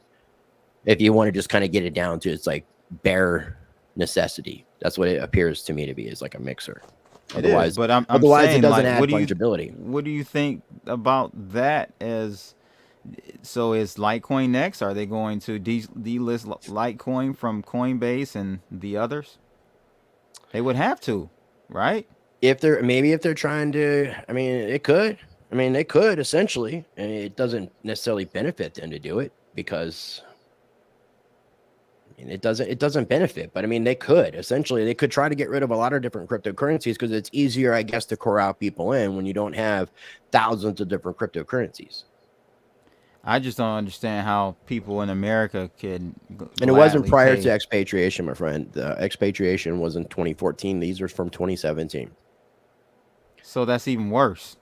If you want to just kind of get it down to, it's like bare necessity. That's what it appears to me to be, is like a mixer. Otherwise, but I'm saying, it doesn't add what fungibility. What do you think about that? So is Litecoin next? Are they going to delist Litecoin from Coinbase and the others? They would have to, right? If they're trying to, I mean, it could. I mean, they could essentially, and it doesn't necessarily benefit them to do it, because it doesn't benefit, but I mean, they could try to get rid of a lot of different cryptocurrencies, because it's easier, I guess, to corral people in when you don't have thousands of different cryptocurrencies. I just don't understand how people in America can. And it wasn't prior to expatriation, my friend. The expatriation was in 2014. These are from 2017. So that's even worse.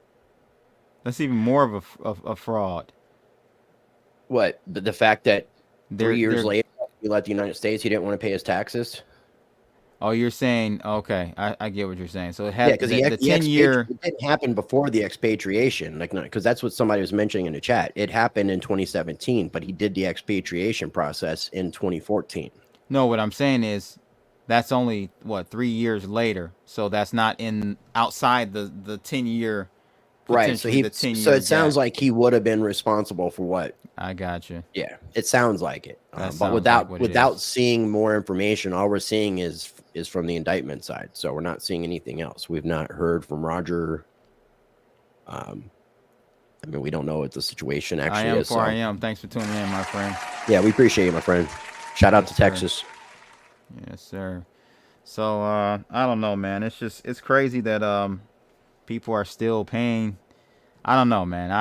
That's even more of a fraud. What? The fact that 3 years later, he left the United States, he didn't want to pay his taxes? Oh, you're saying, okay, I get what you're saying. So it had because the 10-year. it didn't happen before the expatriation, like, because that's what somebody was mentioning in the chat. It happened in 2017, but he did the expatriation process in 2014. No, what I'm saying is that's only, 3 years later. So that's not outside the 10-year, Right. So potentially the 10-year so it sounds gap. like he would have been responsible for what? I got you. Yeah, it sounds like it. That But sounds without like what it is. seeing more information, all we're seeing is from the indictment side. So we're not seeing anything else. We've not heard from Roger. I mean, we don't know what the situation actually is. I am. Thanks for tuning in, my friend. Yeah, we appreciate you, my friend. Shout out to sir. Texas. Yes, sir. So I don't know, man. It's crazy that people are still paying. I don't know, man.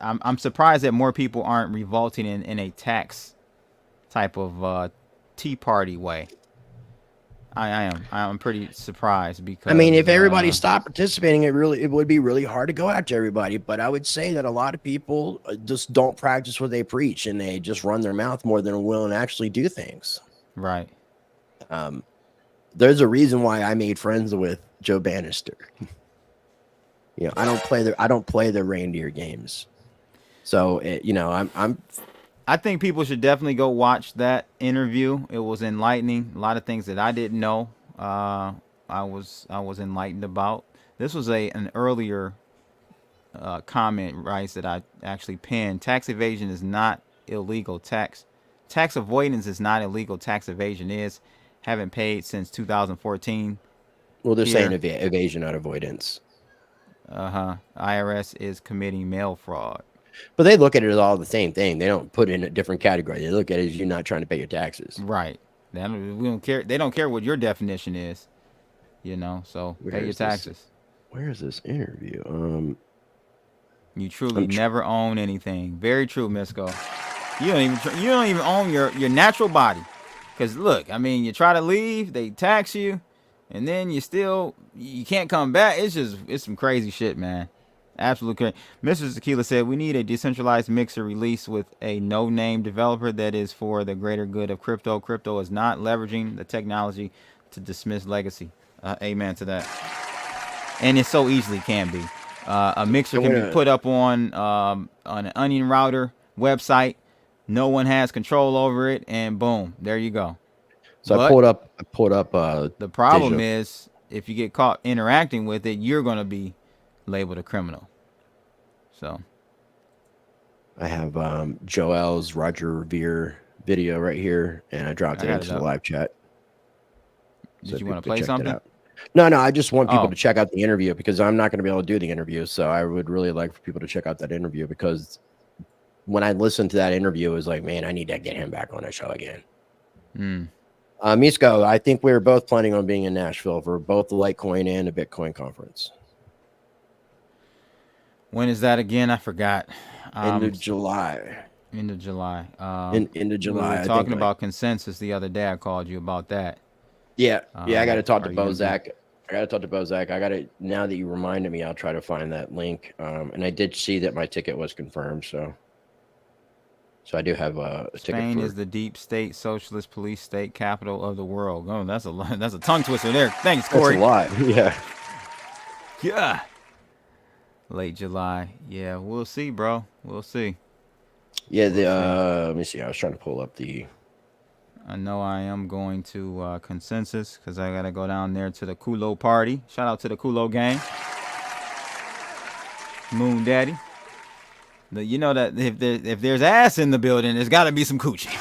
I'm surprised that more people aren't revolting in a tax type of Tea Party way. I'm pretty surprised because I mean, if everybody stopped participating, it would be really hard to go after everybody. But I would say that a lot of people just don't practice what they preach, and they just run their mouth more than willing to actually do things. right. There's a reason why I made friends with Joe Bannister. I don't play the reindeer games. So I think people should definitely go watch that interview. It was enlightening. A lot of things that I didn't know. I was enlightened about. This was an earlier comment, right, that I actually pinned. Tax evasion is not illegal. Tax avoidance is not illegal. Tax evasion is. Haven't paid since 2014. Well, they're saying evasion, not avoidance. IRS is committing mail fraud. But they look at it as all the same thing. They don't put it in a different category. They look at it as you not trying to pay your taxes. Right. We don't care. They don't care what your definition is. So pay your taxes. Where is this interview? You truly never own anything. Very true, Misco. You don't even own your natural body. Because look, I mean, you try to leave, they tax you, and then you can't come back. It's some crazy shit, man. Absolutely crazy. Mr. Tequila said we need a decentralized mixer release with a no-name developer that is for the greater good of crypto. Crypto is not leveraging the technology to dismiss legacy. Amen to that. And it so easily can be. A mixer can be put up on an Onion Router website. No one has control over it, and boom, there you go. So I pulled up. The problem is, if you get caught interacting with it, you're going to be labeled a criminal. So I have Joel's Roger Revere video right here, and I dropped it into the live chat. Did you want to play something? No, I just want people to check out the interview because I'm not going to be able to do the interview. So I would really like for people to check out that interview because when I listened to that interview, it was like, man, I need to get him back on the show again. Misko, I think we were both planning on being in Nashville for both the Litecoin and the Bitcoin conference. When is that again? I forgot. End of July. End of July. End of July. We were talking about consensus the other day. I called you about that. Yeah. I got to talk to Bozak. Now that you reminded me, I'll try to find that link. And I did see that my ticket was confirmed. So I do have a ticket. Spain is the deep state socialist police state capital of the world. Oh, that's a tongue twister there. Thanks, Corey. That's a lot. Yeah. Yeah. Late July. Yeah, we'll see, bro. We'll see. Yeah, let me see. I was trying to pull up the. I know I am going to consensus because I gotta go down there to the Kulo party. Shout out to the Kulo gang. Moon Daddy. You know that if there's ass in the building, there's got to be some coochie.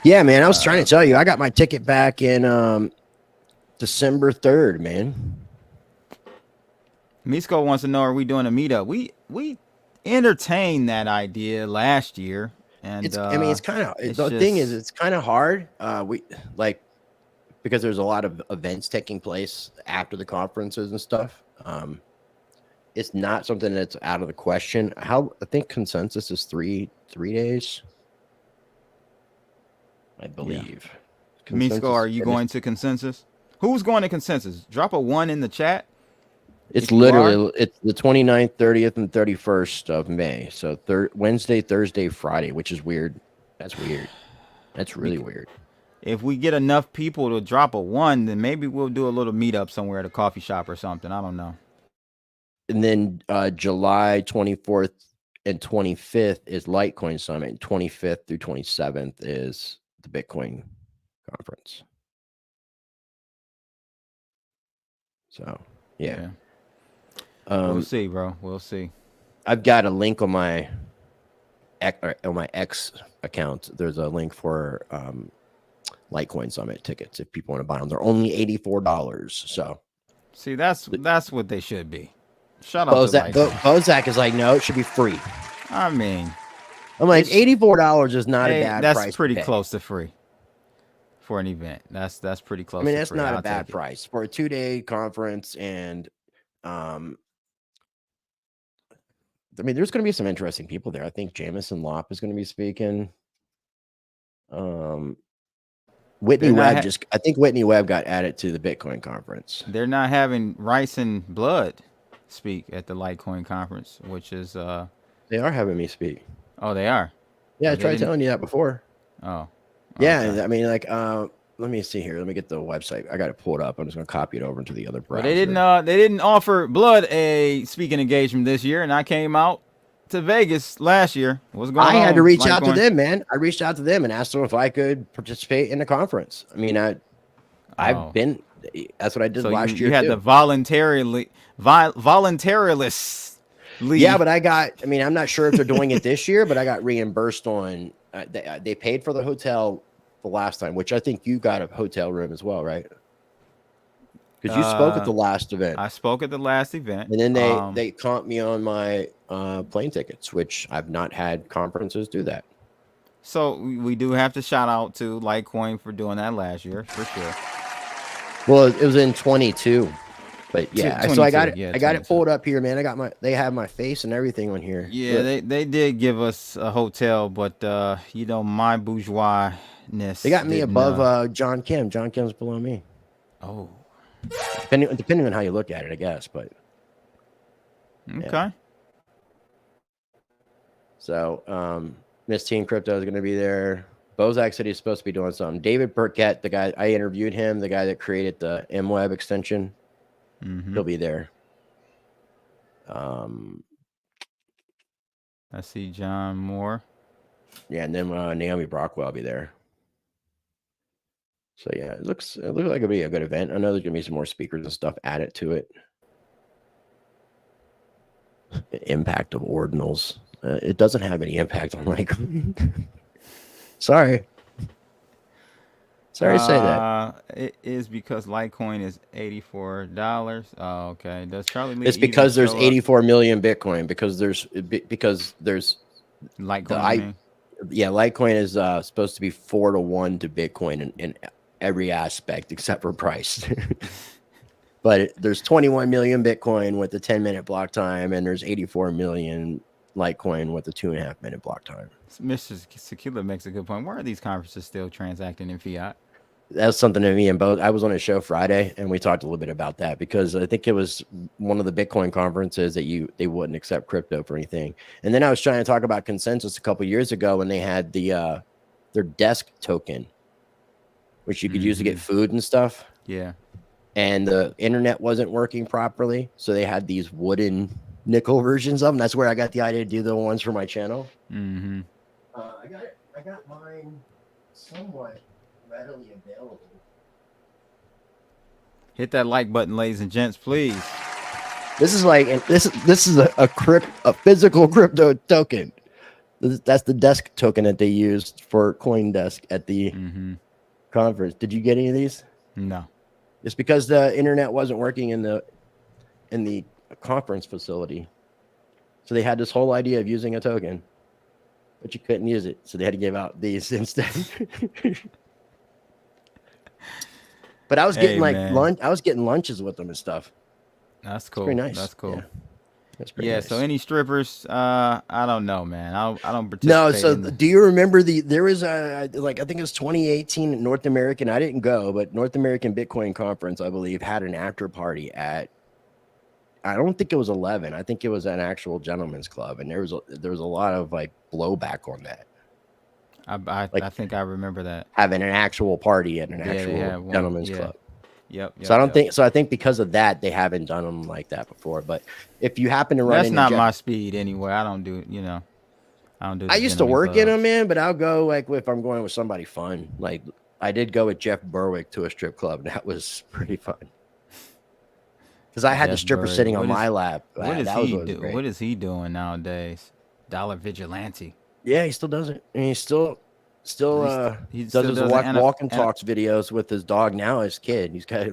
Yeah, man. I was trying to tell you, I got my ticket back in December 3rd, man. Misko wants to know, are we doing a meetup? We entertained that idea last year, and it's kind of thing is it's kind of hard. Because there's a lot of events taking place after the conferences and stuff. It's not something that's out of the question. I think consensus is three days, I believe. Yeah. Misko, are you going to consensus? Who's going to consensus? Drop a 1 in the chat. It's literally it's the 29th, 30th, and 31st of May. So Wednesday, Thursday, Friday, which is weird. That's weird. That's really weird. if we get enough people to drop a 1, then maybe we'll do a little meetup somewhere at a coffee shop or something. I don't know. And then July 24th and 25th is Litecoin Summit. 25th through 27th is the Bitcoin conference. So yeah. We'll see, bro. We'll see. I've got a link on my X account. There's a link for Litecoin Summit tickets if people want to buy them. They're only $84. So see, that's what they should be. Shout out to Bozak is like, no, it should be free. I mean, I'm like, $84 is not a bad price. That's pretty close to free for an event. That's pretty close. I mean, to that's free. not I'll a bad take it. price for a 2-day conference. And I mean, there's going to be some interesting people there. I think Jamison Lopp is going to be speaking. Whitney Webb I think Whitney Webb got added to the Bitcoin conference. They're not having Rice and Blood speak at the Litecoin conference, which is they are having me speak. Oh, they are. Yeah, I tried telling you that before. Oh, yeah. Okay. I mean, like, let me see here. Let me get the website. I got it pulled up. I'm just going to copy it over into the other browser. But they didn't offer Blood a speaking engagement this year, and I came out to Vegas last year. What's going on? I had to reach out to them, man. I reached out to them and asked them if I could participate in the conference. I mean, I've been. That's what I did last year. You had the voluntarilist. Yeah, but I'm not sure if they're doing it this year, but I got reimbursed on. They paid for the hotel the last time, which I think you got a hotel room as well, right? Because you spoke at the last event. I spoke at the last event, and then they comped me on my plane tickets, which I've not had conferences do that. So we do have to shout out to Litecoin for doing that last year, for sure. Well, it was in 22, but yeah. So I got it. Yeah, I got it pulled up here, man. They have my face and everything on here. Yeah, they did give us a hotel, but my bourgeoisness. They got me above John Kim. John Kim's below me. Oh. Depending on how you look at it, I guess, but okay. Yeah. So, Miss Teen Crypto is going to be there. Bozak said he's supposed to be doing something. David Burkett, the guy I interviewed him, the guy that created the MWeb extension, he'll be there. I see John Moore. Yeah, and then Naomi Brockwell will be there. So yeah, it looks like it'll be a good event. I know there's gonna be some more speakers and stuff added to it. The impact of ordinals. It doesn't have any impact on Litecoin. Sorry to say that. It is because Litecoin is $84. Oh, okay. Does Charlie Lee? It's because there's 84 million Bitcoin. Because there's Litecoin. Litecoin is supposed to be 4-to-1 to Bitcoin in every aspect except for price. But there's 21 million Bitcoin with the 10-minute block time, and there's 84 million Litecoin with the 2.5-minute block time. Mr. Sekula makes a good point. Why are these conferences still transacting in fiat? That's something to me and both. I was on a show Friday, and we talked a little bit about that because I think it was one of the Bitcoin conferences that they wouldn't accept crypto for anything. And then I was trying to talk about Consensus a couple years ago when they had their desk token, which you could use to get food and stuff. Yeah. And the internet wasn't working properly, so they had these wooden nickel versions of them. That's where I got the idea to do the ones for my channel. Mm-hmm. I got mine somewhat readily available. Hit that like button, ladies and gents, please. This is a physical crypto token. That's the desk token that they used for CoinDesk at the conference. Did you get any of these? No. It's because the internet wasn't working in the conference facility. So they had this whole idea of using a token, but you couldn't use it. So they had to give out these instead. But I was getting lunch. I was getting lunches with them and stuff. That's cool. Pretty nice. That's cool. Yeah. That's pretty nice. So any strippers, I don't know, man. I don't participate. No, so do you remember there was I think it was 2018 North American, I didn't go, but North American Bitcoin Conference, I believe, had an after party at, I don't think it was 11. I think it was an actual gentleman's club, and there was a lot of like blowback on that. I think I remember that. Having an actual party at an Yeah, they have actual one. gentleman's Yeah. club. Yep. So I don't think so. I think because of that, they haven't done them like that before. But if you happen to run that's into not Jeff, my speed anyway. I don't do I don't do. I the used to gentleman work in clubs. them, man. But I'll go like if I'm going with somebody fun. Like I did go with Jeff Berwick to a strip club. And that was pretty fun. Because I had the Jeff stripper Berwick. sitting What on is- my lap. What That is was he always do? great. What is he doing nowadays? Dollar vigilante. Yeah, he still does it. And he still he does still his does walk and talks videos with his dog now, his kid. He's got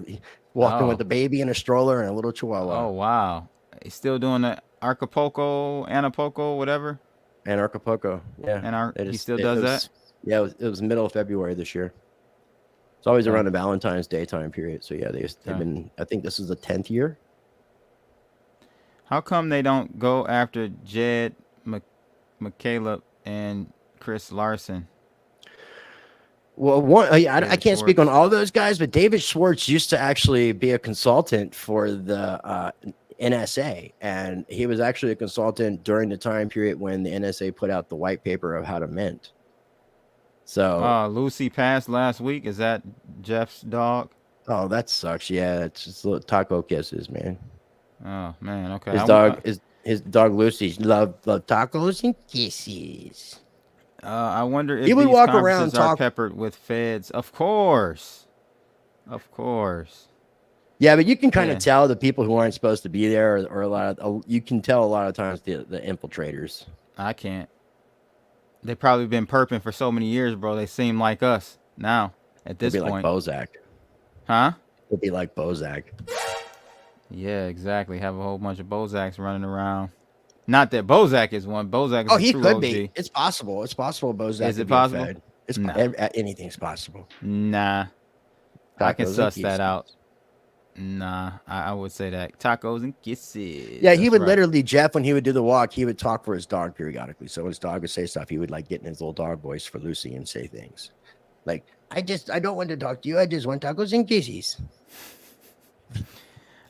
walking with the baby in a stroller and a little chihuahua. Oh wow, he's still doing the Anapoco, whatever. Anarchapulco. Yeah. He still does that. Yeah, it was middle of February this year. It's always around the Valentine's Day time period. So yeah, they've been. I think this is the 10th year. How come they don't go after Jed McCaleb and Chris Larson? Well, I can't speak on Schwartz. all those guys, but David Schwartz used to actually be a consultant for the NSA, and he was actually a consultant during the time period when the NSA put out the white paper of how to mint. So, Lucy passed last week. Is that Jeff's dog? oh, that sucks. Yeah, it's just little taco kisses, man. Oh man, okay. His dog Lucy love tacos and kisses. I wonder if He would these walk around conferences and are talk- peppered with feds. Of course. Yeah, but you can kind Yeah. of tell the people who aren't supposed to be there, or a lot of you can tell a lot of times the infiltrators. I can't. They probably been perping for so many years, bro. They seem like us now at this It'd be point. like Bozak. Huh? It'd be like Bozak. Yeah, exactly. Have a whole bunch of Bozaks running around. Not that Bozak is one. Bozak is Oh, a he true could OG. be. It's possible. It's possible. Bozak. Is it could be a possible? Fed. It's Nah. anything's possible. Nah. I can Tacos and suss that kisses. out. Nah, I would say that. Tacos and kisses. Yeah, he That's would right. literally, Jeff, when he would do the walk, he would talk for his dog periodically. So when his dog would say stuff, he would like get in his little dog voice for Lucy and say things like, I don't want to talk to you. I just want tacos and kisses.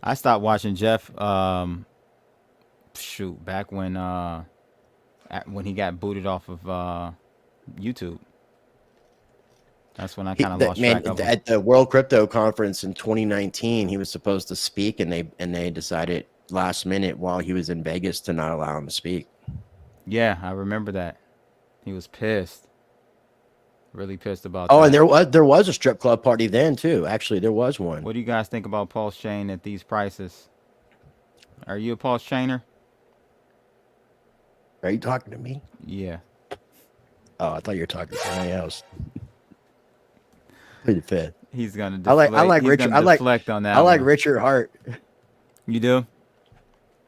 I stopped watching Jeff back when he got booted off of YouTube. That's when I kind of lost track of him. At the World Crypto Conference in 2019, he was supposed to speak, and they decided last minute while he was in Vegas to not allow him to speak. Yeah, I remember that. He was pissed. Really pissed about that. Oh, and there was a strip club party then too. Actually, there was one. What do you guys think about pulse chain at these prices? Are you a pulse chainer? Are you talking to me? Yeah. Oh, I thought you were talking to somebody else. Pretty fit. He's gonna I like he's Richard. gonna deflect on that. I like one. Richard Hart. You do?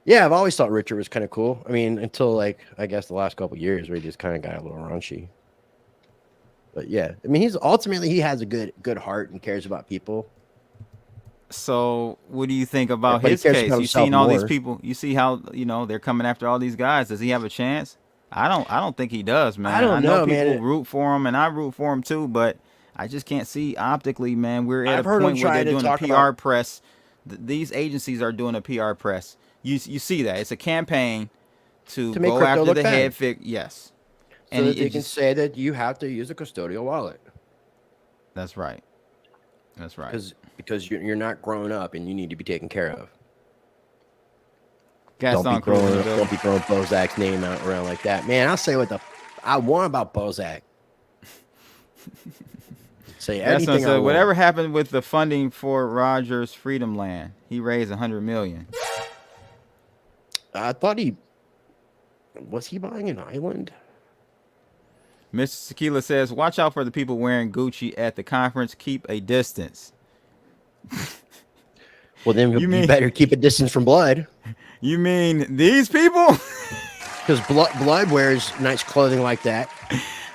Yeah, I've always thought Richard was kind of cool. I mean, until like I guess the last couple of years where he just kind of got a little raunchy. But yeah, I mean, he has a good heart and cares about people. So, what do you think about but he his cares case? about You seen himself all these more. people? You see how they're coming after all these guys? Does he have a chance? I don't think he does, man. I don't know, people man. root for him, and I root for him too, but I just can't see optically, man. We're at I've a heard him point where try they're to doing a talk PR about- press. These agencies are doing a PR press. You see that it's a campaign to make go crypto after look the bad. head fig. Yes, So that they can say that you have to use a custodial wallet. That's right. That's right. Because you're not grown up and you need to be taken care of. Gaston Don't Cruz in the be building. throwing Bozak's name out around like that, man. I'll say what I want about Bozak. Say Gaston anything I said, want. whatever happened with the funding for Rogers Freedom Land? He raised $100 million. I thought was he buying an island? Mr. Tequila says, watch out for the people wearing Gucci at the conference. Keep a distance. Well, then you better keep a distance from Blood, You mean these people? because Blood wears nice clothing like that.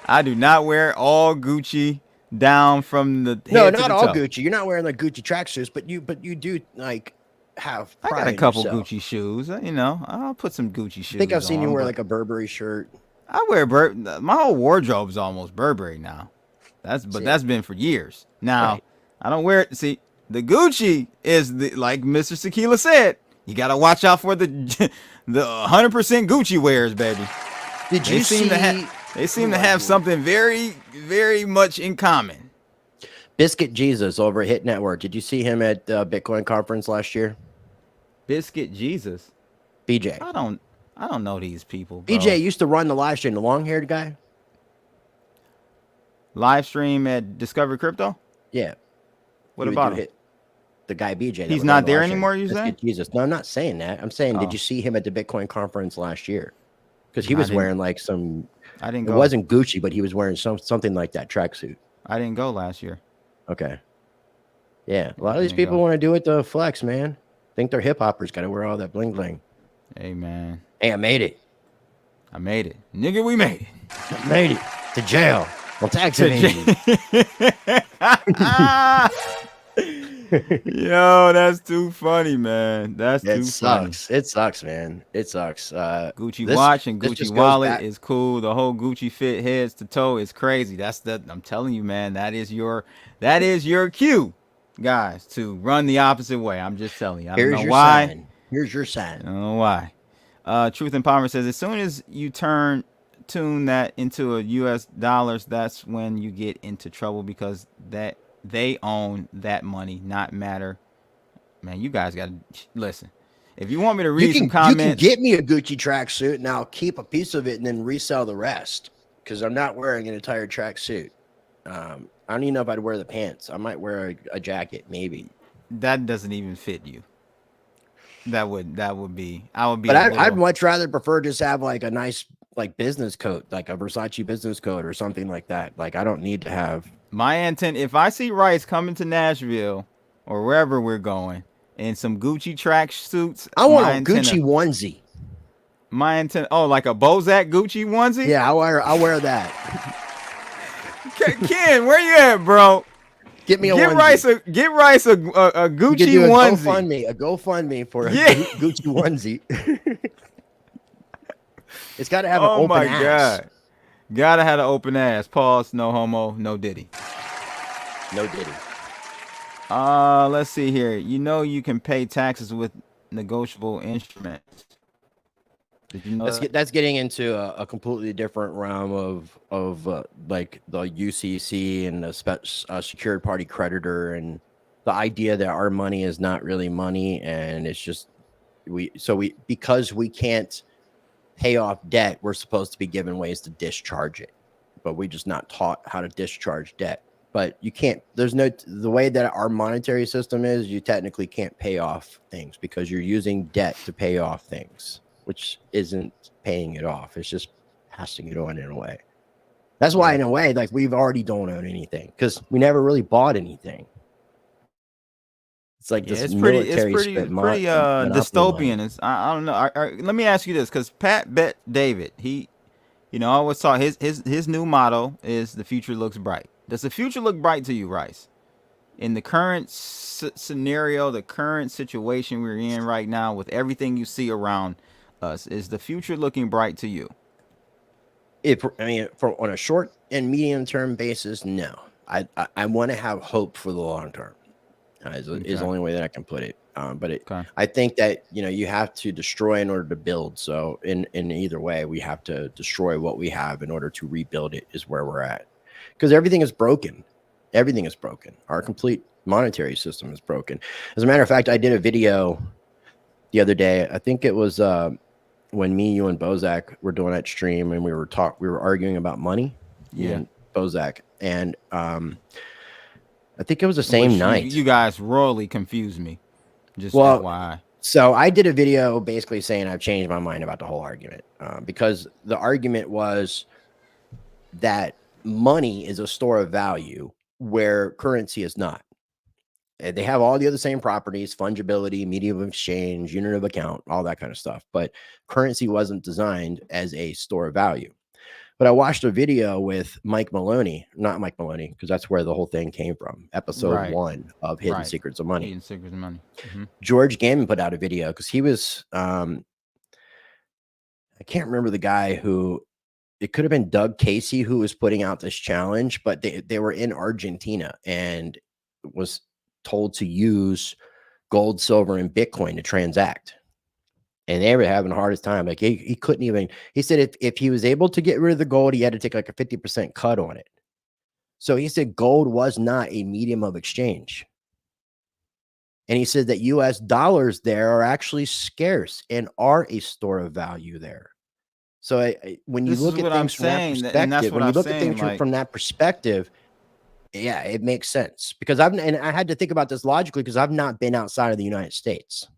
I do not wear all Gucci down from the No, head to not the all toe. Gucci. You're not wearing like Gucci tracksuits, but you do like have. I got pride a in couple yourself. Gucci shoes. I'll put some Gucci shoes I think I've seen you on, wear but like a Burberry shirt. I wear my whole wardrobe is almost Burberry now. That's been for years. Now Right. I don't wear it. See, the Gucci is like Mr. Tequila said. You gotta watch out for the 100% Gucci wears, baby. Did They you seem see? to They seem to have something very, very much in common. Biscuit Jesus over at Hit Network. Did you see him at Bitcoin conference last year? Biscuit Jesus. BJ. I don't know these people, bro. BJ used to run the live stream, the long-haired guy. Live stream at Discover Crypto? Yeah. What about him? Hit the guy BJ. that He's would not run the there live stream. anymore, you Biscuit saying? Jesus. No, I'm not saying that. I'm saying, did you see him at the Bitcoin conference last year? Because he was wearing like some. I didn't It go. wasn't Gucci, but he was wearing something like that tracksuit. I didn't go last year. Okay. Yeah, a lot of these people want to do it to flex, man. Think they're hip hoppers. Got to wear all that bling bling. Hey, man. Hey, I made it. I made it. Nigga, we made it. I made it to jail. Well, tax evasion. Yo, that's too funny, man. That's too funny. It sucks, man. It sucks. Gucci watch and Gucci wallet is is cool. The whole Gucci fit heads to toe is crazy. I'm telling you, man, that is your cue, guys, to run the opposite way. I'm just telling you. I don't know why. Sign. Here's your sign. I don't know why. Truth Empowerment says, as soon as you tune that into a US dollars, that's when you get into trouble, because that they own that money, not matter. Man, you guys got to listen. If you want me to read some comments, you can get me a Gucci tracksuit and I'll keep a piece of it and then resell the rest, because I'm not wearing an entire tracksuit. I don't even know if I'd wear the pants. I might wear a jacket, maybe. That doesn't even fit you. That would be. But I'd much rather prefer just have like a nice like business coat, like a Versace business coat or something like that. Like I don't need to have. My intent, if I see Rice coming to Nashville or wherever we're going in some Gucci track suits, I want a Gucci onesie. My intent, like a Bozak Gucci onesie? Yeah, I'll wear that. Ken, where you at, bro? Get me a onesie. Get Rice a Gucci onesie. A GoFundMe for a Gucci onesie. It's got to have an open ass. Oh my God. Gotta have an open ass. Pause. No homo. No diddy. No diddy. Let's see here. You know you can pay taxes with negotiable instruments. Did you know that's getting into a completely different realm of like the UCC and the secured party creditor, and the idea that our money is not really money, and it's just because we can't pay off debt, we're supposed to be given ways to discharge it, but we're just not taught how to discharge debt. But you can't, the way that our monetary system is, you technically can't pay off things because you're using debt to pay off things, which isn't paying it off. It's just passing it on in a way. That's why in a way, like we already don't own anything because we never really bought anything. It's like this military dystopian. I don't know. Let me ask you this, because Pat Bet David, he, I always saw his new motto is "The future looks bright." Does the future look bright to you, Rice? In the current scenario, the current situation we're in right now, with everything you see around us, is the future looking bright to you? On a short and medium term basis, no. I want to have hope for the long term. Is the only way that I can put it. I think that you have to destroy in order to build. So in either way, we have to destroy what we have in order to rebuild it. Is where we're at, because everything is broken. Everything is broken. Our complete monetary system is broken. As a matter of fact, I did a video the other day. I think it was when me, you, and Bozak were doing that stream, and we were arguing about money. Yeah, and Bozak, and I think it was the same night. You guys royally confused me. Just FYI. So I did a video basically saying I've changed my mind about the whole argument, because the argument was that money is a store of value where currency is not. They have all the other same properties: fungibility, medium of exchange, unit of account, all that kind of stuff. But currency wasn't designed as a store of value. But I watched a video with Mike Maloney, not Mike Maloney, because that's where the whole thing came from. Episode 1 of Hidden Secrets of Money. Hidden Secrets of Money. Mm-hmm. George Gammon put out a video because he was, I can't remember the guy who, it could have been Doug Casey who was putting out this challenge, but they were in Argentina and was told to use gold, silver, and Bitcoin to transact. And they were having the hardest time. Like he couldn't even, he said if he was able to get rid of the gold, he had to take like a 50% cut on it. So he said gold was not a medium of exchange. And he said that US dollars there are actually scarce and are a store of value there. So when you look at things from that perspective, when you look at things from that perspective, yeah, it makes sense. Because I had to think about this logically because I've not been outside of the United States.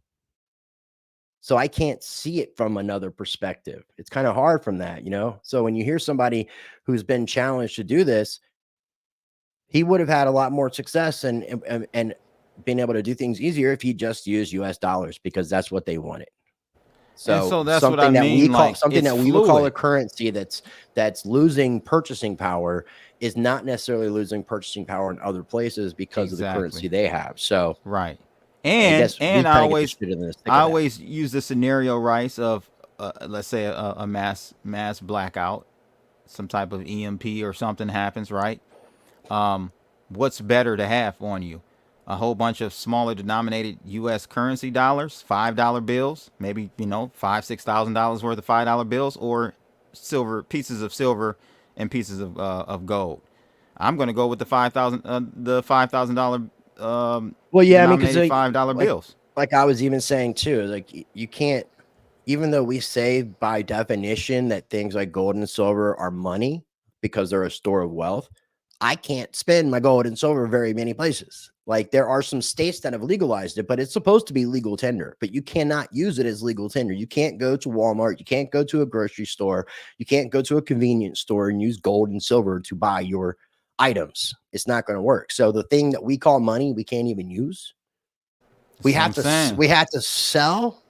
So I can't see it from another perspective. It's kind of hard from that, you know? So when you hear somebody who's been challenged to do this, he would have had a lot more success and been able to do things easier if he just used US dollars because that's what they wanted. So that's something what I mean. Something that we would call a currency that's losing purchasing power is not necessarily losing purchasing power in other places because of the currency they have. So right. And I always use the scenario, right, of let's say a mass blackout, some type of EMP or something happens, right? What's better to have on you? A whole bunch of smaller denominated U.S. currency dollars, $5 bills, maybe, you know, $5,000-$6,000 worth of $5 bills, or pieces of silver and pieces of gold. I'm going to go with the $5,000 well, yeah, I mean, because $5 bills. Like I was even saying too, like you can't, even though we say by definition that things like gold and silver are money because they're a store of wealth, I can't spend my gold and silver very many places. Like there are some states that have legalized it, but it's supposed to be legal tender, but you cannot use it as legal tender. You can't go to Walmart. You can't go to a grocery store. You can't go to a convenience store and use gold and silver to buy your items. It's not going to work. So the thing that we call money, we can't even use. We have to sell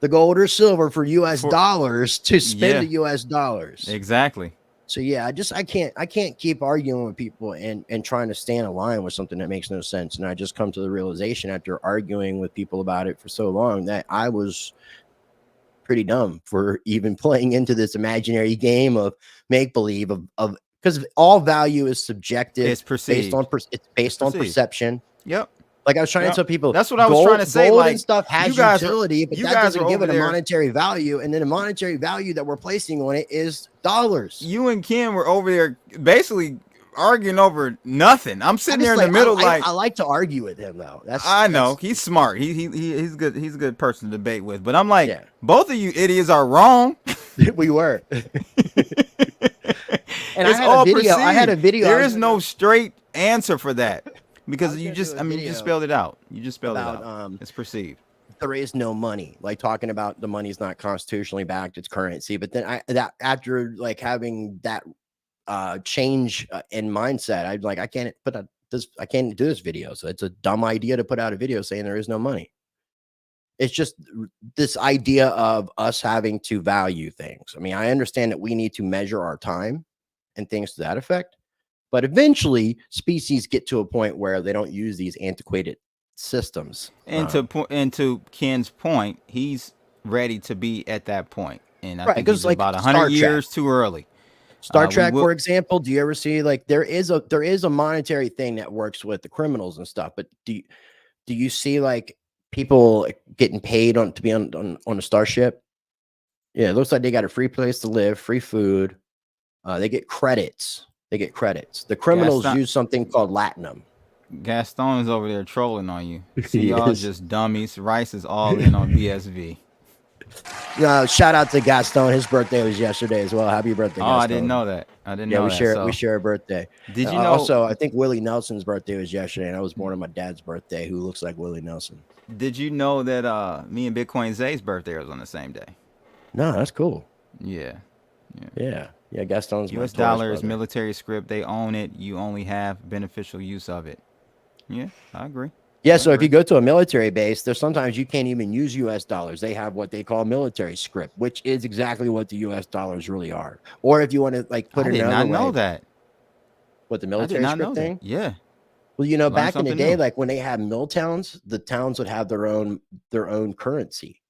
the gold or silver for US dollars to spend the US dollars. Exactly. So yeah, I can't keep arguing with people and trying to stand a line with something that makes no sense. And I just come to the realization after arguing with people about it for so long that I was pretty dumb for even playing into this imaginary game of make believe of because all value is subjective. It's perceived. It's based on perception. Yep. Like I was trying to tell people, that's what I was trying to say. Gold like and stuff has utility, but that doesn't give it a monetary value. And then the monetary value that we're placing on it is dollars. You and Ken were over there basically arguing over nothing. I'm sitting there in the middle, I like to argue with him though. I know he's smart. He's good. He's a good person to debate with. But I'm like, both of you idiots are wrong. We were. And it's all perceived. I had a video. There is no straight answer for that because you just spelled it out. You just spelled it out. It's perceived. There is no money. Like talking about the money's not constitutionally backed; it's currency. But then after like having that change in mindset, I'm like, I can't do this video. So it's a dumb idea to put out a video saying there is no money. It's just this idea of us having to value things. I mean, I understand that we need to measure our time and things to that effect, but eventually species get to a point where they don't use these antiquated systems. And to Ken's point, he's ready to be at that point. And I think he's like about 100 years too early. Star Trek, for example, do you ever see like there is a monetary thing that works with the criminals and stuff, but do you see like people getting paid to be on a starship? Yeah, it looks like they got a free place to live, free food. They get credits. The criminals use something called latinum. Gaston is over there trolling on you. See, y'all just dummies. Rice is all in on BSV. Shout out to Gaston. His birthday was yesterday as well. Happy birthday, Gaston. I didn't know that. We share a birthday. Did you know? Also, I think Willie Nelson's birthday was yesterday, and I was born on my dad's birthday, who looks like Willie Nelson. Did you know that me and Bitcoin Zay's birthday was on the same day? No, that's cool. Yeah. Gaston's U.S. dollar is military script. They own it. You only have beneficial use of it. Yeah, I agree. Yeah, so if you go to a military base, there's sometimes you can't even use U.S. dollars. They have what they call military script, which is exactly what the U.S. dollars really are. Or if you want to like put it another way. I did not know that. What, the military script thing? Yeah. Well, back in the day, like when they had mill towns, the towns would have their own currency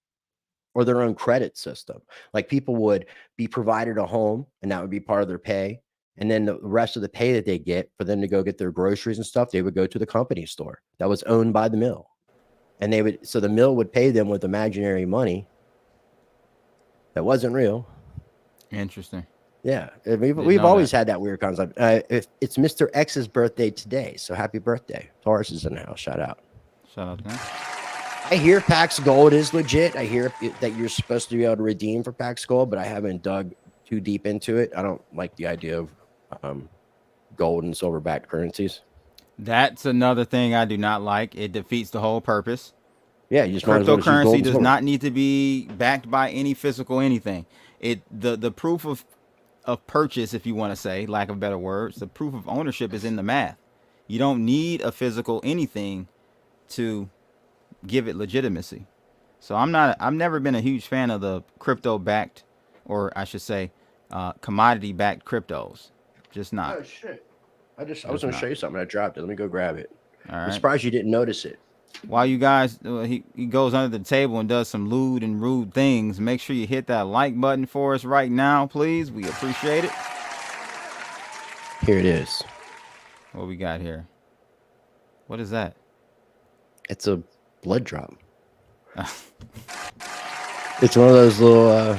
or their own credit system. Like people would be provided a home, and that would be part of their pay. And then the rest of the pay that they get for them to go get their groceries and stuff, they would go to the company store that was owned by the mill. And so the mill would pay them with imaginary money that wasn't real. Interesting. Yeah, we've always had that weird concept. It's Mr. X's birthday today, so happy birthday. Taurus is in the house. Shout out. Shout out to him. I hear PAX Gold is legit. I hear that you're supposed to be able to redeem for PAX Gold, but I haven't dug too deep into it. I don't like the idea of gold and silver backed currencies. That's another thing I do not like. It defeats the whole purpose. Yeah, you just might as well just use gold cryptocurrency and does silver. not need to be backed by any physical anything. The proof of purchase, if you want to say, lack of better words, the proof of ownership is in the math. You don't need a physical anything to give it legitimacy. So I've never been a huge fan of the crypto backed, or I should say commodity backed cryptos. Just not. Oh shit. I was going to show you something. I dropped it. Let me go grab it. All I'm right. surprised you didn't notice it. While you guys, he goes under the table and does some lewd and rude things. Make sure you hit that like button for us right now, please. We appreciate it. Here it is. What we got here? What is that? It's a blood drop. It's one of those little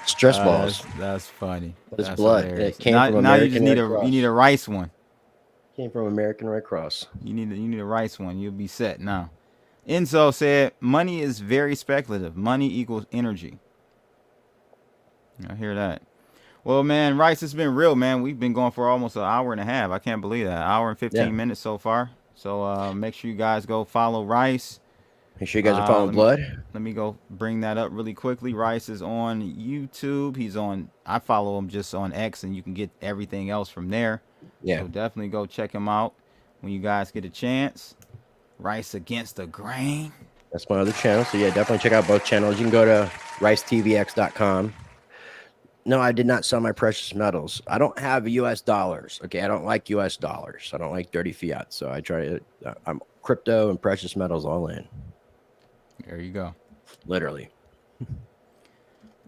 stress balls. That's funny. But it's That's blood. hilarious. It came now, from now you American just need Red Cross. you need a rice one. Came from American Red Cross. You need a rice one. You'll be set now. Enzo said, money is very speculative. Money equals energy. I hear that. Well, man, Rice, it's been real, man. We've been going for almost an hour and a half. I can't believe that. Hour and 15 minutes so far. So make sure you guys go follow Rice. Make sure you guys are following Blood. Let me go bring that up really quickly. Rice is on YouTube. I follow him just on X, and you can get everything else from there. Yeah. So definitely go check him out when you guys get a chance. Rice Against the Grain. That's my other channel. So yeah, definitely check out both channels. You can go to ricetvx.com. No, I did not sell my precious metals. I don't have US dollars. Okay, I don't like US dollars. I don't like dirty fiat. So I try to. I'm crypto and precious metals all in. There you go. Literally.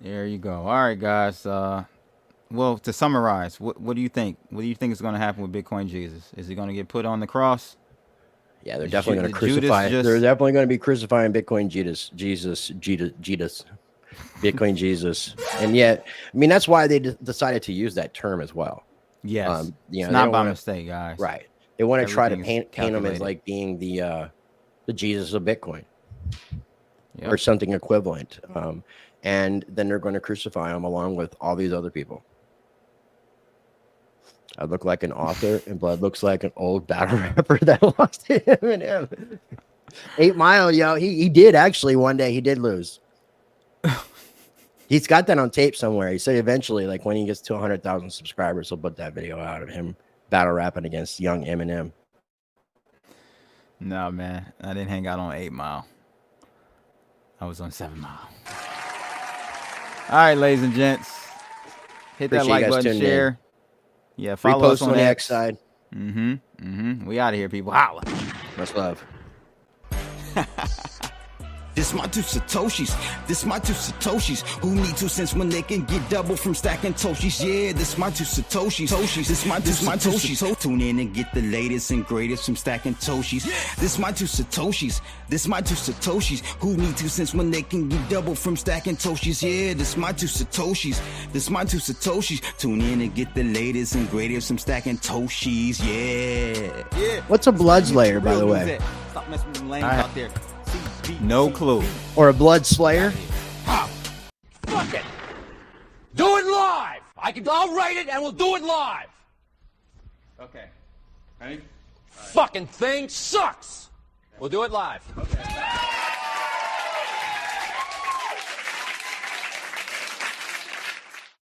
There you go. All right, guys. Well, to summarize, what do you think? What do you think is going to happen with Bitcoin Jesus? Is he going to get put on the cross? Yeah, they're definitely going to crucify. They're definitely going to be crucifying Bitcoin Jesus. Bitcoin Jesus. And yet, I mean, that's why they decided to use that term as well. Yes. It's not by mistake, guys. Right. They want to try to paint him as calculated. like being the Jesus of Bitcoin. Yep. Or something equivalent. And then they're going to crucify him along with all these other people. I look like an author, and Blood looks like an old battle rapper that lost to Eminem. 8 Mile, yo, he did actually one day. He did lose. He's got that on tape somewhere. He said eventually, like when he gets to 100,000 subscribers, he'll put that video out of him battle rapping against young Eminem. No, man, I didn't hang out on 8 Mile. I was on 7 Mile. All right, ladies and gents, hit that like button, share. Yeah, follow us on the X side. We out of here, people. Holla. Much love. This my two Satoshis, this my two Satoshis. Who need 2 cents when they can get double from stacking Toshis? Yeah, this my two Satoshis, this my two Satoshis. Tune in and get the latest and greatest from stacking Toshis. This my two Satoshis, this my two Satoshis. Who need 2 cents when they can get double from stacking Toshis? Yeah, this my two Satoshis, this my two Satoshis. Tune in and get the latest and greatest from stacking Toshis. Yeah. What's a blood slayer, by the way? Stop messing with them lanes out there. No clue. Or a blood slayer? Fuck it. Do it live. I'll write it and we'll do it live. Okay. Ready? Fucking thing sucks. We'll do it live. Okay.